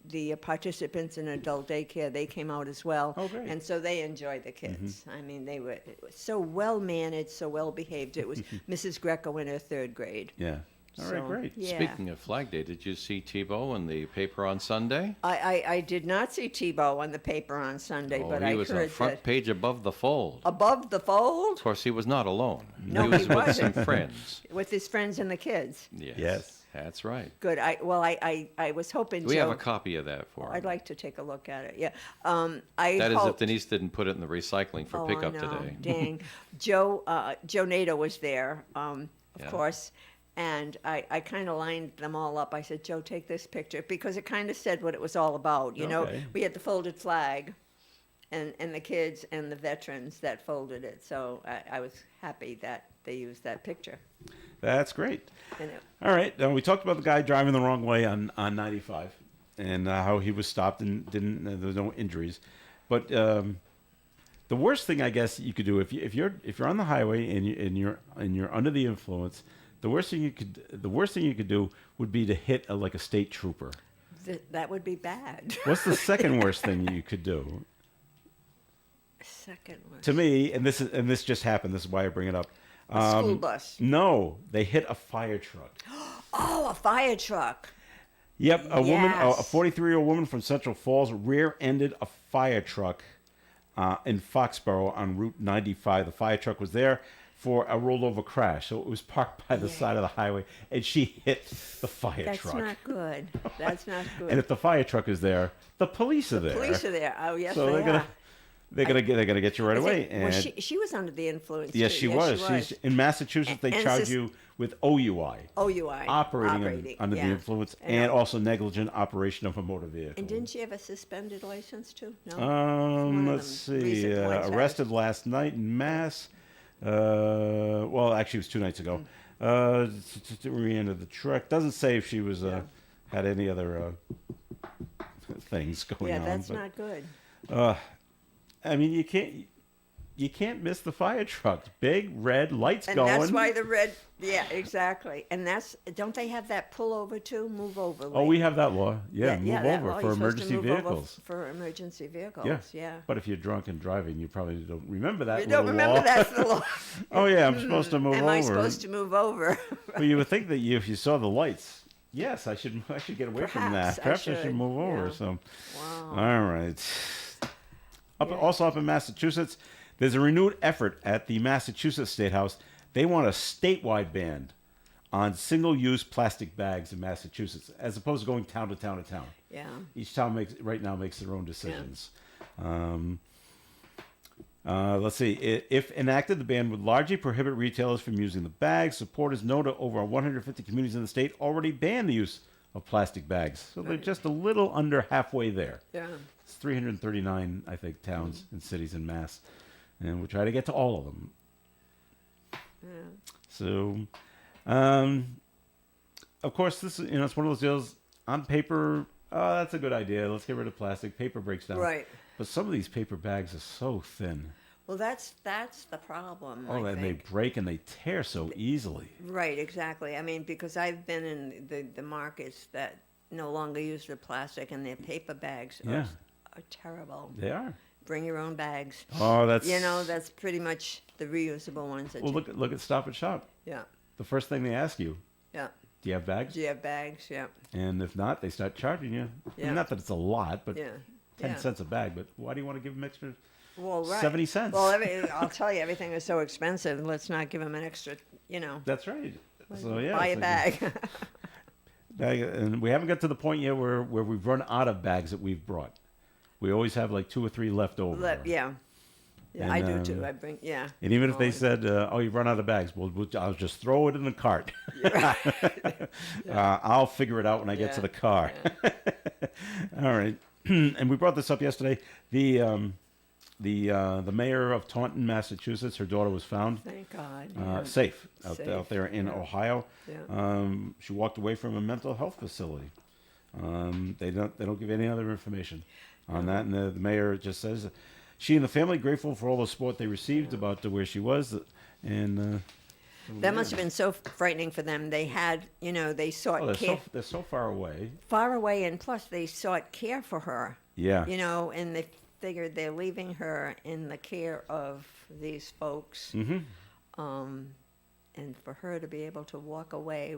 the participants in adult daycare, they came out as well. Oh, great. And so they enjoyed the kids. I mean, it was so well managed, so well behaved. It was Mrs. Greco in her 3rd grade. Yeah. All right, great. Yeah. Speaking of Flag Day, did you see Tebow in the paper on Sunday? I did not see Tebow on the paper on Sunday, Oh, but he I was on heard front that page above the fold. above the fold Of course, he was not alone. No, he was he with some wasn't. friends. with his friends and the kids. Yes. That's right. Good. I was hoping. We have Joe, a copy of that for him. I'd like to take a look at it. Yeah. I That is hoped, if Denise didn't put it in the recycling for oh, pickup I know. today. Dang. Joe Nato was there, of Yeah. course. And I kind of lined them all up. I said, Joe, take this picture, because it kind of said what it was all about. You know, Okay. we had the folded flag, and the kids and the veterans that folded it. So I was happy that they used that picture. That's great. And it, All right. We talked about the guy driving the wrong way on 95 and how he was stopped and there was no injuries. But the worst thing I guess you could do if you're on the highway and you're under the influence, the worst thing you could do would be to hit like a state trooper. that would be bad. What's the second worst thing you could do? Second one. To me, and this just happened. This is why I bring it up. A school bus. No, they hit a fire truck. Oh, a fire truck. Yep, a woman, a Yes. 43-year-old woman from Central Falls, rear-ended a fire truck in Foxborough on Route 95. The fire truck was there for a rollover crash, so it was parked by the side of the highway, and she hit the fire That's truck. not good. That's not good. And if the fire truck is there, the police are there. Police are there. Oh, yes, so they they're are. gonna get you right Is away. it- And well, she was under the influence. yes, too. she was. She's in Massachusetts. They And charge sis- you with OUI, OUI. operating under yeah. the influence, I know. and also negligent operation of a motor vehicle. And didn't she have a suspended license too? No. One of Let's them see. recent ones had. Arrested last night in Mass. Well, actually, it was 2 nights ago. Rear-ended the truck. Doesn't say if she was had any other things going Yeah, on. that's but, not good. I mean, you can't miss the fire truck. Big red lights And going. that's why the red. Yeah, exactly. And don't they have that pull over too? Move over. Oh, we have that law. Yeah, move that over law. for You're supposed to emergency move over vehicles. for emergency vehicles. Yeah. Yeah. But if you're drunk and driving, you probably don't remember that. You don't little remember law. that's the law. Oh yeah, I'm supposed to move Am over. I supposed to move over? Well, you would think that if you saw the lights, yes, I should get away from that. Perhaps I Perhaps I should should, move over. yeah. So, Wow. all right. Also up in Massachusetts, there's a renewed effort at the Massachusetts State House. They want a statewide ban on single-use plastic bags in Massachusetts, as opposed to going town to town to town. Yeah. Each town makes their own decisions. Let's see. If enacted, the ban would largely prohibit retailers from using the bags. Supporters note that over 150 communities in the state already ban the use of plastic bags, so they're just a little under halfway there. Yeah. It's 339, I think, towns and cities in Mass, and we'll try to get to all of them. So, of course, this is it's one of those deals on paper. Oh, that's a good idea. Let's get rid of plastic. Paper breaks down. Right. But some of these paper bags are so thin. Well, that's the problem. Oh, I and they think. break and they tear so easily. Right, exactly. I mean, because I've been in the markets that no longer use the plastic, and their paper bags Yeah. are terrible. They are. Bring your own bags. Oh, that's That's pretty much the reusable ones. That well. you, Look at Stop and Shop. Yeah, The first thing they ask you, yeah. do you have bags? Do you have bags? Yeah, And if not, they start charging you. Yeah. Not that it's a lot, but yeah. 10 yeah. cents a bag. But why do you want to give them extra? Well, right. 70 cents. Well, I'll tell you, everything is so expensive. Let's not give them an extra. That's right. So yeah, buy a it's bag. bag, and we haven't got to the point yet where we've run out of bags that we've brought. We always have like 2 or 3 left over. Yeah. Yeah, And, I do too. I bring. Yeah. And even if they Always. said, "Oh, you've run out of bags," well, I'll just throw it in the cart. I'll figure it out when I get to Yeah. the car. All right. And we brought this up yesterday. The mayor of Taunton, Massachusetts, her daughter was found Thank God. Yeah. safe Safe, out there in Ohio. Yeah. She walked away from a mental health facility. They don't give any other information on that, and the mayor just says she and the family grateful for all the support they received about where she was, and That must have been so frightening for them. They had, they sought oh, care they're so far away. far away, and plus they sought care for her. Yeah. And they figured they're leaving her in the care of these folks. and for her to be able to walk away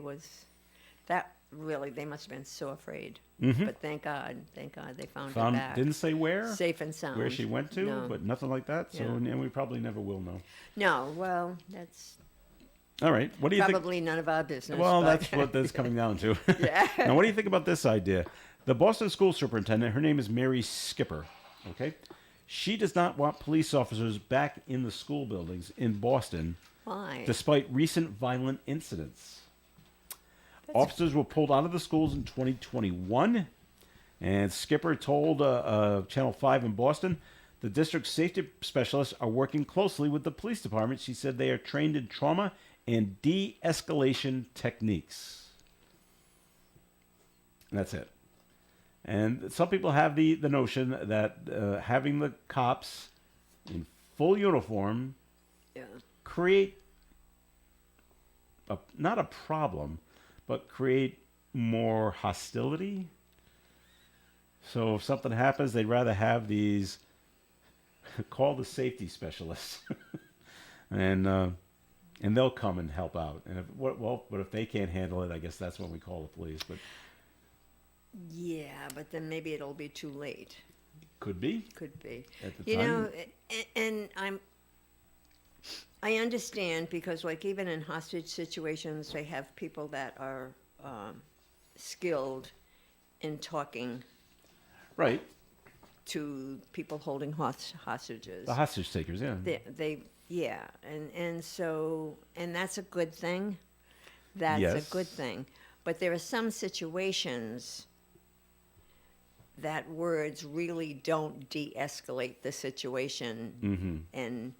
that really, they must have been so afraid. But thank God they found her back. Didn't say where, Safe and sound. where she went to, No. but nothing like that. So, Yeah. and we probably never will know. No, well, that's All right. What do you think? probably none of our business. Well, but- that's what that's coming down to. Yeah. Now, what do you think about this idea? The Boston school superintendent, her name is Mary Skipper, okay? She does not want police officers back in the school buildings in Boston Why? despite recent violent incidents. Officers were pulled out of the schools in 2021, and Skipper told Channel 5 in Boston, the district safety specialists are working closely with the police department. She said they are trained in trauma and de-escalation techniques. And that's it. And some people have the notion that having the cops in full uniform Yeah. create not a problem, but create more hostility. So if something happens, they'd rather have these call the safety specialists, and they'll come and help out. And but if they can't handle it, I guess that's when we call the police. But Yeah, but then maybe it'll be too late. could be. Could be. At the You time. know, and I understand because, like, even in hostage situations, they have people that are skilled in talking Right. to people holding hostages. The hostage takers, yeah. Yeah, and so, and that's a good thing. That's Yes. a good thing. But there are some situations that words really don't de-escalate the situation, and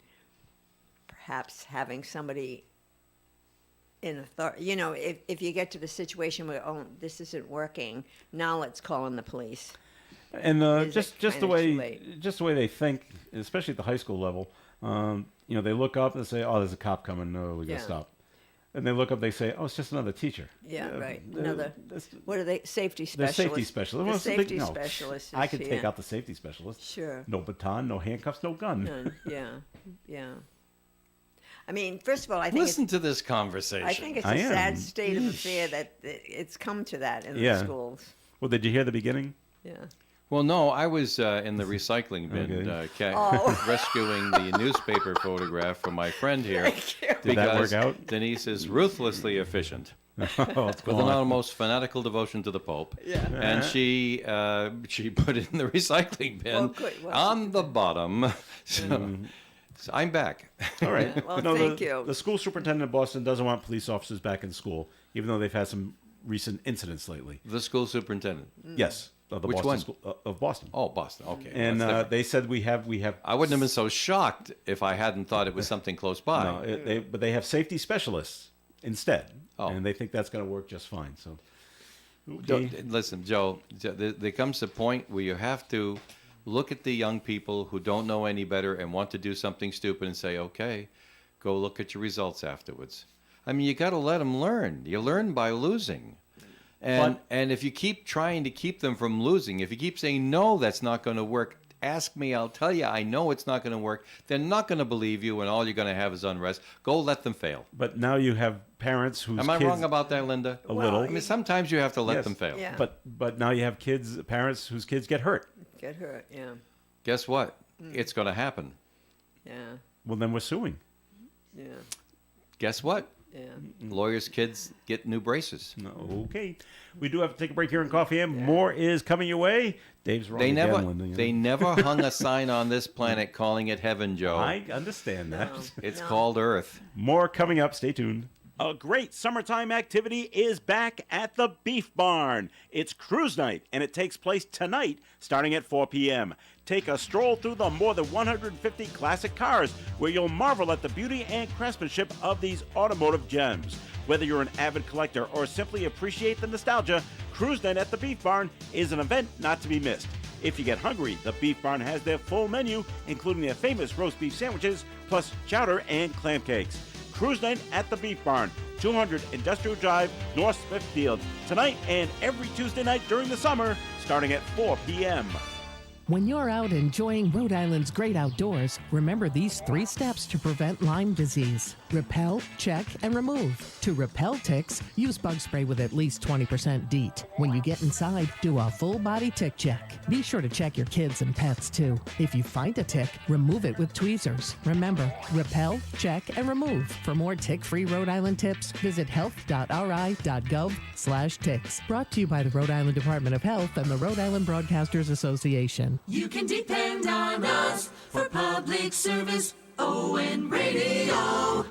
perhaps having somebody in authority, you know, if you get to the situation where, oh, this isn't working, now let's call in the police. And Is it just the kinda too way late? they think, especially at the high school level, you know, they look up and say, "Oh, there's a cop coming. No, we gotta Yeah. stop." And they look up, they say, "Oh, it's just another teacher." Yeah, right. uh, Another, that's- what are they, safety The specialist? safety specialist. The Well, safety no, specialist I is could take here. out the safety specialist. Sure. No baton, no handcuffs, no gun. None. Yeah, yeah. I mean, first of all, I think Listen to this conversation. I think it's I a am. sad state of affair that it's come to that in Yeah. the schools. Well, did you hear the beginning? Yeah. Well, no, I was in the recycling bin Okay. rescuing the newspaper photograph from my friend here. Did that work because out? Denise is ruthlessly efficient. Oh, it's With gone. an almost fanatical devotion to the Pope. Yeah. And she put it in the recycling bin Well, good. Well, on the bottom. So I'm back. All right. Well, No, thank you. The school superintendent of Boston doesn't want police officers back in school, even though they've had some recent incidents lately. The school superintendent. Yes, of the Which Boston one? School, of Boston. Oh, Boston. Okay. And That's different. they said we have. I wouldn't have been so shocked if I hadn't thought it was something close by. No, but they have safety specialists instead, Oh. and they think that's going to work just fine. So, Don't- Listen, Joe, there comes a point where you have to look at the young people who don't know any better and want to do something stupid and say, okay, go look at your results afterwards. I mean, you got to let them learn. You learn by losing. And if you keep trying to keep them from losing, if you keep saying, no, that's not going to work, ask me, I'll tell you, I know it's not going to work. They're not going to believe you, and all you're going to have is unrest. Go let them fail. but now you have parents whose Am I kids wrong about that, Linda? a little. I mean, sometimes you have to let Yes. them fail. Yeah. But now you have parents whose kids get hurt. Get hurt. Yeah. Guess what? It's going to happen. Yeah. Well, then we're suing. Yeah. Guess what? Yeah. Lawyers' kids get new braces. Okay, we do have to take a break here in Coffee and More is coming your way. Dave's wrong They again, never, Linda, you know. they never hung a sign on this planet calling it heaven, Joe. I understand that. It's No. called Earth. More coming up. Stay tuned. A great summertime activity is back at the Beef Barn. It's cruise night, and it takes place tonight starting at 4 p.m. Take a stroll through the more than 150 classic cars, where you'll marvel at the beauty and craftsmanship of these automotive gems. Whether you're an avid collector or simply appreciate the nostalgia, Cruise Night at the Beef Barn is an event not to be missed. If you get hungry, the Beef Barn has their full menu, including their famous roast beef sandwiches, plus chowder and clam cakes. Cruise Night at the Beef Barn, 200 Industrial Drive, North Smithfield. Tonight and every Tuesday night during the summer, starting at 4 p.m. When you're out enjoying Rhode Island's great outdoors, remember these 3 steps to prevent Lyme disease. Repel, check, and remove. To repel ticks, use bug spray with at least 20% DEET. When you get inside, do a full body tick check. Be sure to check your kids and pets too. If you find a tick, remove it with tweezers. Remember, repel, check, and remove. For more tick-free Rhode Island tips, visit health.ri.gov/ticks. Brought to you by the Rhode Island Department of Health and the Rhode Island Broadcasters Association. You can depend on us for public service. ON Radio.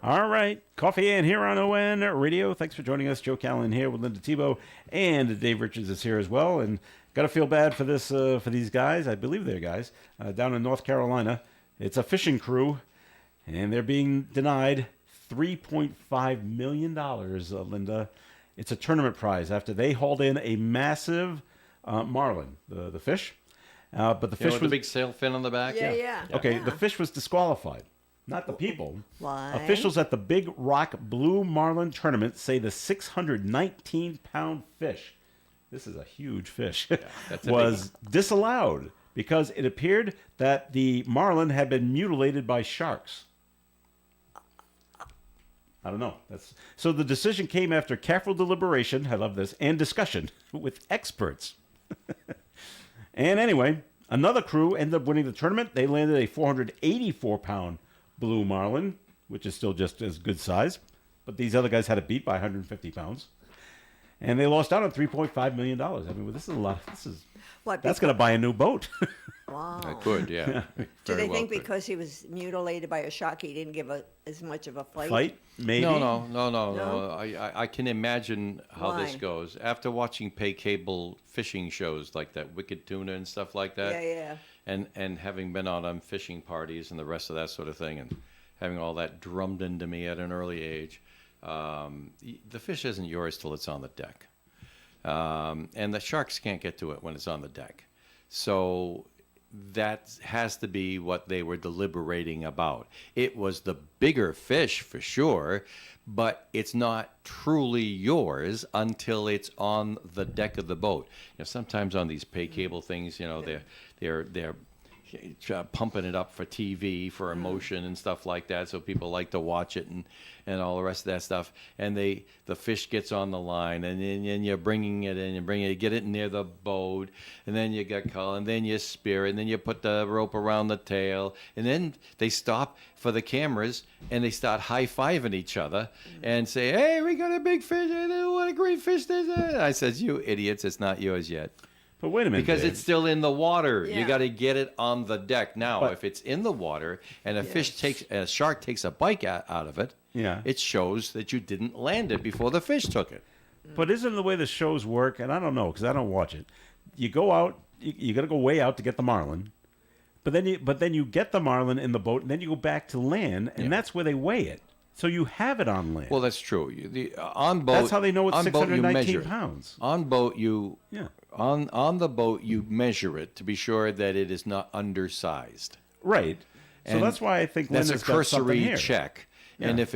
All right, Coffee and here on ON Radio. Thanks for joining us. Joe Callan here with Linda Tebow, and Dave Richards is here as well. And got to feel bad for these guys. I believe they're guys down in North Carolina. It's a fishing crew, and they're being denied $3.5 million. Linda, it's a tournament prize after they hauled in a massive marlin, the fish. But the fish with was the big sail fin on the back. Yeah. okay. Yeah. The fish was disqualified. Not the people. Why? Officials at the Big Rock Blue Marlin Tournament say the 619-pound fish, this is a huge fish, that's a was disallowed because it appeared that the marlin had been mutilated by sharks. I don't know. So the decision came after careful deliberation, I love this, and discussion with experts. And anyway, another crew ended up winning the tournament. They landed a 484-pound blue marlin, which is still just as good size. But these other guys had it beat by 150 pounds. And they lost out on $3.5 million. I mean, well, this is a lot. That's going to buy a new boat. Wow. I could, yeah. Do Very they well think could. because he was mutilated by a shark, he didn't give as much of a fight? Fight? Maybe? No. No? I can imagine how this Why? goes. After watching pay cable fishing shows like that Wicked Tuna and stuff like that. Yeah. And having been out on fishing parties and the rest of that sort of thing, and having all that drummed into me at an early age, the fish isn't yours till it's on the deck. And the sharks can't get to it when it's on the deck. So that has to be what they were deliberating about. It was the bigger fish for sure, but it's not truly yours until it's on the deck of the boat. You know, sometimes on these pay cable things, you know, they're pumping it up for TV, for emotion and stuff like that, so people like to watch it and all the rest of that stuff. And the fish gets on the line, and then you're bringing it in, you get it near the boat, and then you get call, and then you spear it, and then you put the rope around the tail, and then they stop for the cameras and they start high-fiving each other and say, "Hey, we got a big fish! What a great fish this is!" I says, "You idiots! It's not yours yet." But wait a minute. Because Dave. it's still in the water. Yeah. You got to get it on the deck. Now, But- if it's in the water and a shark takes a bite out of it, Yeah. it shows that you didn't land it before the fish took it. But isn't the way the shows work, and I don't know because I don't watch it, you go out, you got to go way out to get the marlin, but then you get the marlin in the boat, and then you go back to land, and that's where they weigh it. So you have it on land. Well, that's true. On boat, That's how they know it's on boat, you 619 measure it. pounds. On boat, Yeah. on the boat you measure it to be sure that it is not undersized. Right. So And that's why I think That's a Linda's got something cursory here. check, and Yeah. if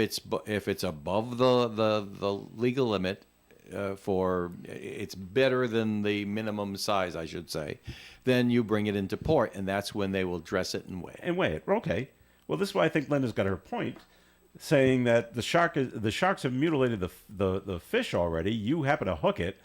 it's above the legal limit it's better than the minimum size, I should say, then you bring it into port, and that's when they will dress it and weigh it. And weigh it. Okay. Well, this is why I think Linda's got her point, saying that the sharks have mutilated the fish already. You happen to hook it,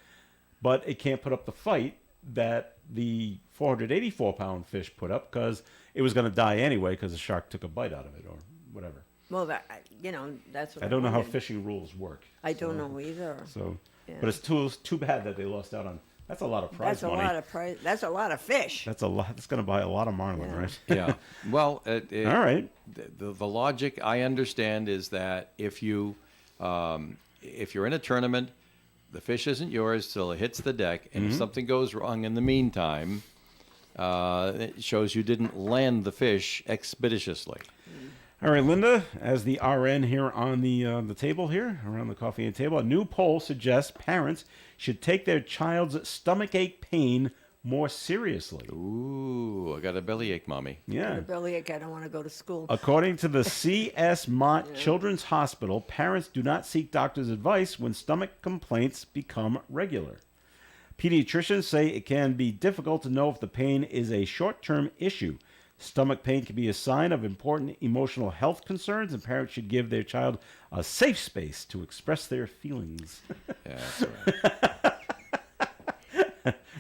but it can't put up the fight that the 484-pound fish put up because it was going to die anyway because the shark took a bite out of it or whatever. Well, that's what I don't know how wondered. fishing rules work. I don't know either. So, Yeah. but it's too bad that they lost out on. That's a lot of prize That's a money. lot of price. That's a lot of fish. That's a lot. It's going to buy a lot of marlin, Yeah. right? Yeah. Well, All right. The logic I understand is that if you're in a tournament, the fish isn't yours till it hits the deck, and if something goes wrong in the meantime, it shows you didn't land the fish expeditiously. All right, Linda, as the RN here on the table here, around the coffee and table, a new poll suggests parents should take their child's stomachache pain more seriously. Ooh, I got a bellyache, Mommy. Yeah. Bellyache, I don't want to go to school. According to the C.S. Mott Children's Hospital, parents do not seek doctor's advice when stomach complaints become regular. Pediatricians say it can be difficult to know if the pain is a short-term issue. Stomach pain can be a sign of important emotional health concerns, and parents should give their child a safe space to express their feelings. Yeah, that's right.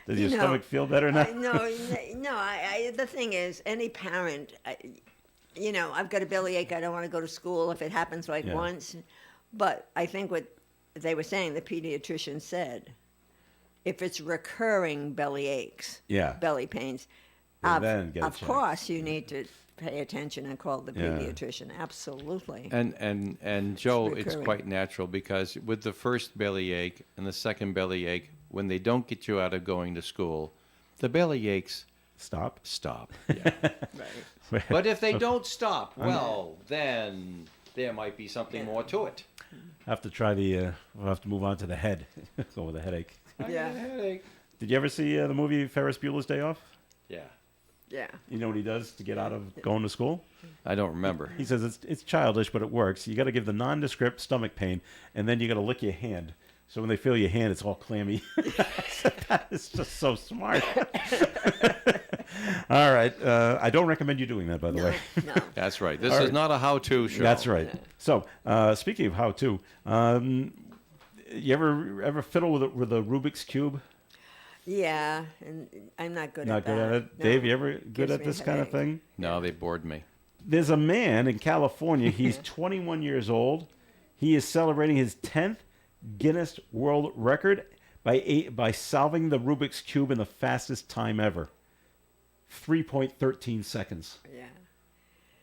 Does your No, stomach feel better now? The thing is, any parent, I've got a bellyache. I don't want to go to school if it happens like Yeah. once. But I think what they were saying, the pediatrician said, if it's recurring belly aches, Yeah. belly pains, Well, then get it of checked. course you need to pay attention and call the Yeah. pediatrician. Absolutely. And Joe, it's recurring. quite natural because with the first bellyache and the second bellyache, when they don't get you out of going to school, the belly aches Stop. stop. Yeah. Right. But if they don't stop, well, then there might be something more to it. Have to try we'll have to move on to the head. Go with the headache. I Yeah. got a headache. Did you ever see the movie Ferris Bueller's Day Off? Yeah. Yeah. You know what he does to get out of going to school? I don't remember. He says it's childish, but it works. You got to give the nondescript stomach pain, and then you got to lick your hand. So when they feel your hand, it's all clammy. That is just so smart. All right. I don't recommend you doing that, by the way. No. That's right. This All is right. not a how-to show. That's right. So speaking of how to, you ever fiddle with a Rubik's Cube? Yeah, and I'm not good Not at good that. at it? No. Dave, you ever good Gives at me a this kind of headache. thing? No, they bored me. There's a man in California. He's 21 years old. He is celebrating his 10th Guinness World Record by solving the Rubik's Cube in the fastest time ever. 3.13 seconds. Yeah.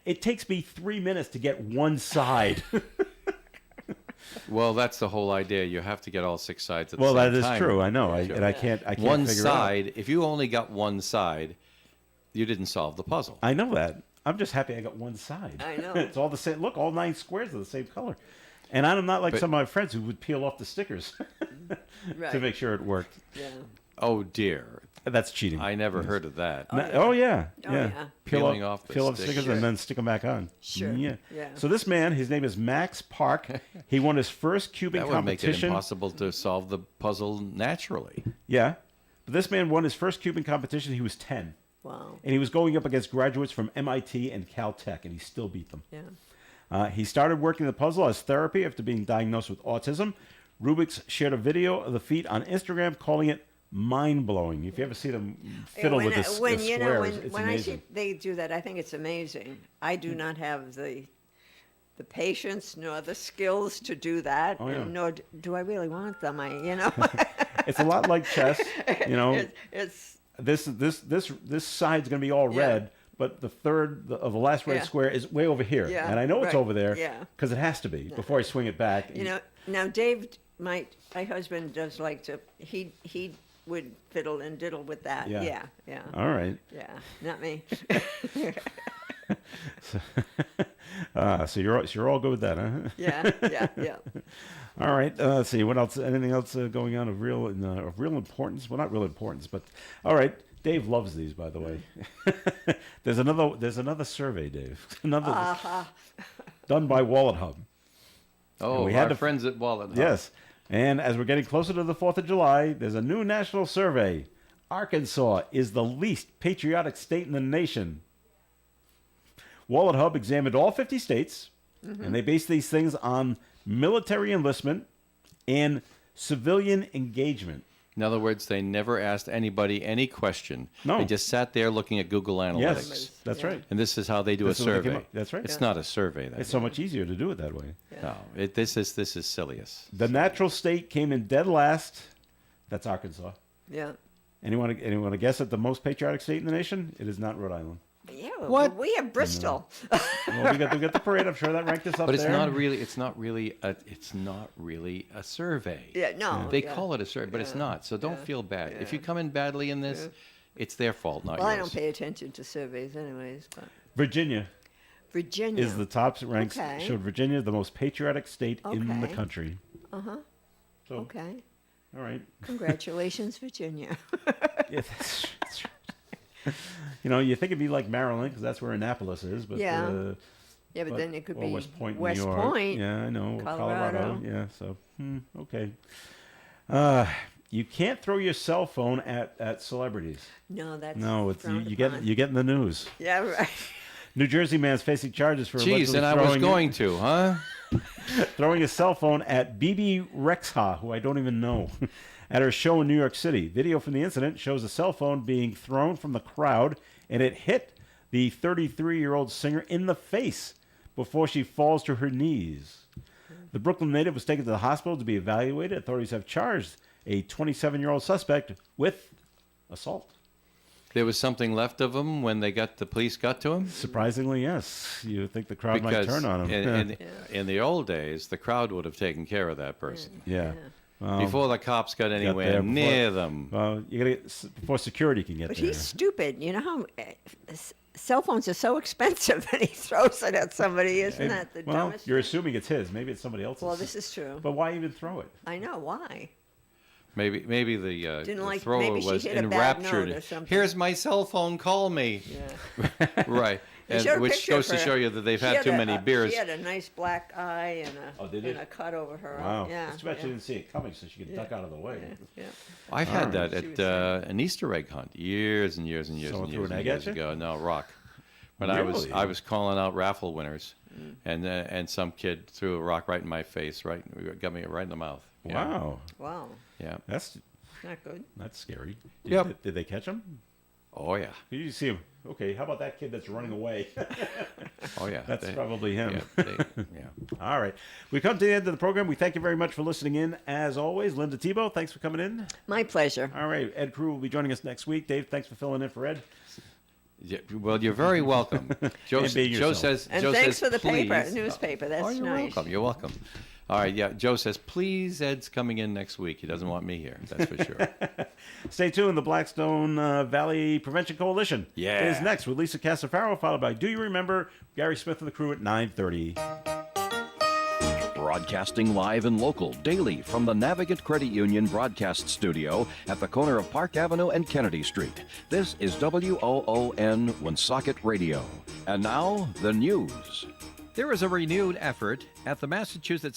It takes me 3 minutes to get one side. Well, that's the whole idea. You have to get all six sides at the Well, same that time. is true. I know. Sure. And I can't One figure it out. side, if you only got one side, you didn't solve the puzzle. I know that. I'm just happy I got one side. I know. It's all the same. Look, all 9 squares are the same color. And I'm not like But- some of my friends who would peel off the stickers Right. to make sure it worked. Yeah. Oh, dear. That's cheating. I never heard of that. Oh yeah, Oh, yeah. yeah. Peeling off the peel off stickers. stickers and then stick them back on. Sure. Yeah. Yeah. So this man, his name is Max Park. He won his first cubing That would make it competition. impossible to solve the puzzle naturally. Yeah. But this man won his first cubing competition. He was 10, Wow. and he was going up against graduates from MIT and Caltech, and he still beat them. Yeah. He started working the puzzle as therapy after being diagnosed with autism. Rubik's shared a video of the feat on Instagram, calling it mind-blowing. If you ever see them fiddle with this when the you know squares, when, it's when I amazing. see they do that, I think it's amazing. I do not have the patience nor the skills to do that, Oh, yeah. and nor do I really want them. It's a lot like chess. You know, it's this side's going to be all Yeah. red, but the third of the last red Yeah. square is way over here, Yeah, and I know it's right. over there Yeah. because it has to be before I swing it back. now Dave, my husband does like to he would fiddle and diddle with that. Yeah. Yeah. All right. Yeah. Not me. So you're all good with that, huh? Yeah. All right. Let's see. What else? Anything else going on of real importance? Well, not real importance, but all right. Dave loves these, by the way. There's another survey, Dave. Done by Wallet Hub. Oh, we had our to- friends at Wallet Hub. Yes. And as we're getting closer to the 4th of July, there's a new national survey. Arkansas is the least patriotic state in the nation. Wallet Hub examined all 50 states, and they based these things on military enlistment and civilian engagement. In other words, they never asked anybody any question. No. They just sat there looking at Google Analytics. Yes, that's Yeah. right. And this is how they do This a is what they came survey. up- that's right. It's Yeah. not a survey. Then. It's so much easier to do it that way. No, this is silliest. The natural state came in dead last. That's Arkansas. Yeah. Anyone want to guess at the most patriotic state in the nation? It is not Rhode Island. Yeah. What? We have Bristol. Well, we got the parade. I'm sure that ranked us up But it's there. not really a survey. Yeah. No. They yeah. call it a survey, but it's Yeah. not. So don't Yeah. feel bad. If Yeah. you come in badly in this, it's their fault, not Well, I yours. don't pay attention to surveys, anyways. But Virginia Virginia is the top ranks. Okay. Showed Virginia the most patriotic state in the Okay. country. So, Okay. all right. Congratulations, Virginia. Yeah, that's you know, you think it'd be like Maryland because that's where Annapolis is, but Yeah. Yeah, but then it could or be West Point, West New York. Point, Yeah, I know. Colorado. Yeah. So okay. You can't throw your cell phone at celebrities. No, that's No, it's frowned you get upon. you get in the news. Yeah, right. New Jersey man's facing charges for Jeez, allegedly and I was going to, huh? throwing a cell phone at Bibi Rexha, who I don't even know, at her show in New York City. Video from the incident shows a cell phone being thrown from the crowd, and it hit the 33-year-old singer in the face before she falls to her knees. The Brooklyn native was taken to the hospital to be evaluated. Authorities have charged a 27-year-old suspect with assault. There was something left of him when the police got to him? Surprisingly, yes. You think the crowd might turn on him. In the old days, the crowd would have taken care of that person. Yeah. Well, Before the cops got anywhere there, near them. Well, you gotta before security can get But there. he's stupid. You know how cell phones are so expensive, and he throws it at somebody. Isn't that the well, dumbest? you're thing? assuming it's his. Maybe it's somebody else's. Well, this is true. But why even throw it? I know why. Maybe the Didn't thrower maybe she was hit a bad note enraptured. or something. Here's my cell phone. Call me. Yeah. Right. They showed a Which picture goes of to her. show you that they've She had too many beers. She had a nice black eye and Oh, did and it? a cut over her. Wow. Yeah. It's too bad she yeah. didn't see it coming, so she could duck out of the way. Yeah. I've had that She was at an Easter egg hunt years and years and years Someone and threw years, an and egg years at you? ago. No, rock. When Really? I was calling out raffle winners, and some kid threw a rock right in my face, got me right in the mouth. Yeah. Wow. Wow. Yeah. Not good. That's scary. Yep. Did they catch him? Oh yeah. Did you see him? Okay, how about that kid that's running away? Oh yeah. That's probably him. Yeah. Yeah. All right. We come to the end of the program. We thank you very much for listening in. As always, Linda Tebow, thanks for coming in. My pleasure. All right. Ed Crew will be joining us next week. Dave, thanks for filling in for Ed. Yeah, well, you're very welcome. Joe, And being Joe yourself. says. And Joe thanks says, for the paper, please. newspaper. That's Oh, you're nice. welcome. You're welcome. All right. Yeah. Joe says, please, Ed's coming in next week. He doesn't want me here. That's for sure. Stay tuned. The Blackstone Valley Prevention Coalition Yeah. is next with Lisa Casafaro, followed by Do You Remember? Gary Smith and the crew at 9:30. Broadcasting live and local daily from the Navigant Credit Union broadcast studio at the corner of Park Avenue and Kennedy Street. This is WOON Woonsocket Radio. And now, the news. There is a renewed effort at the Massachusetts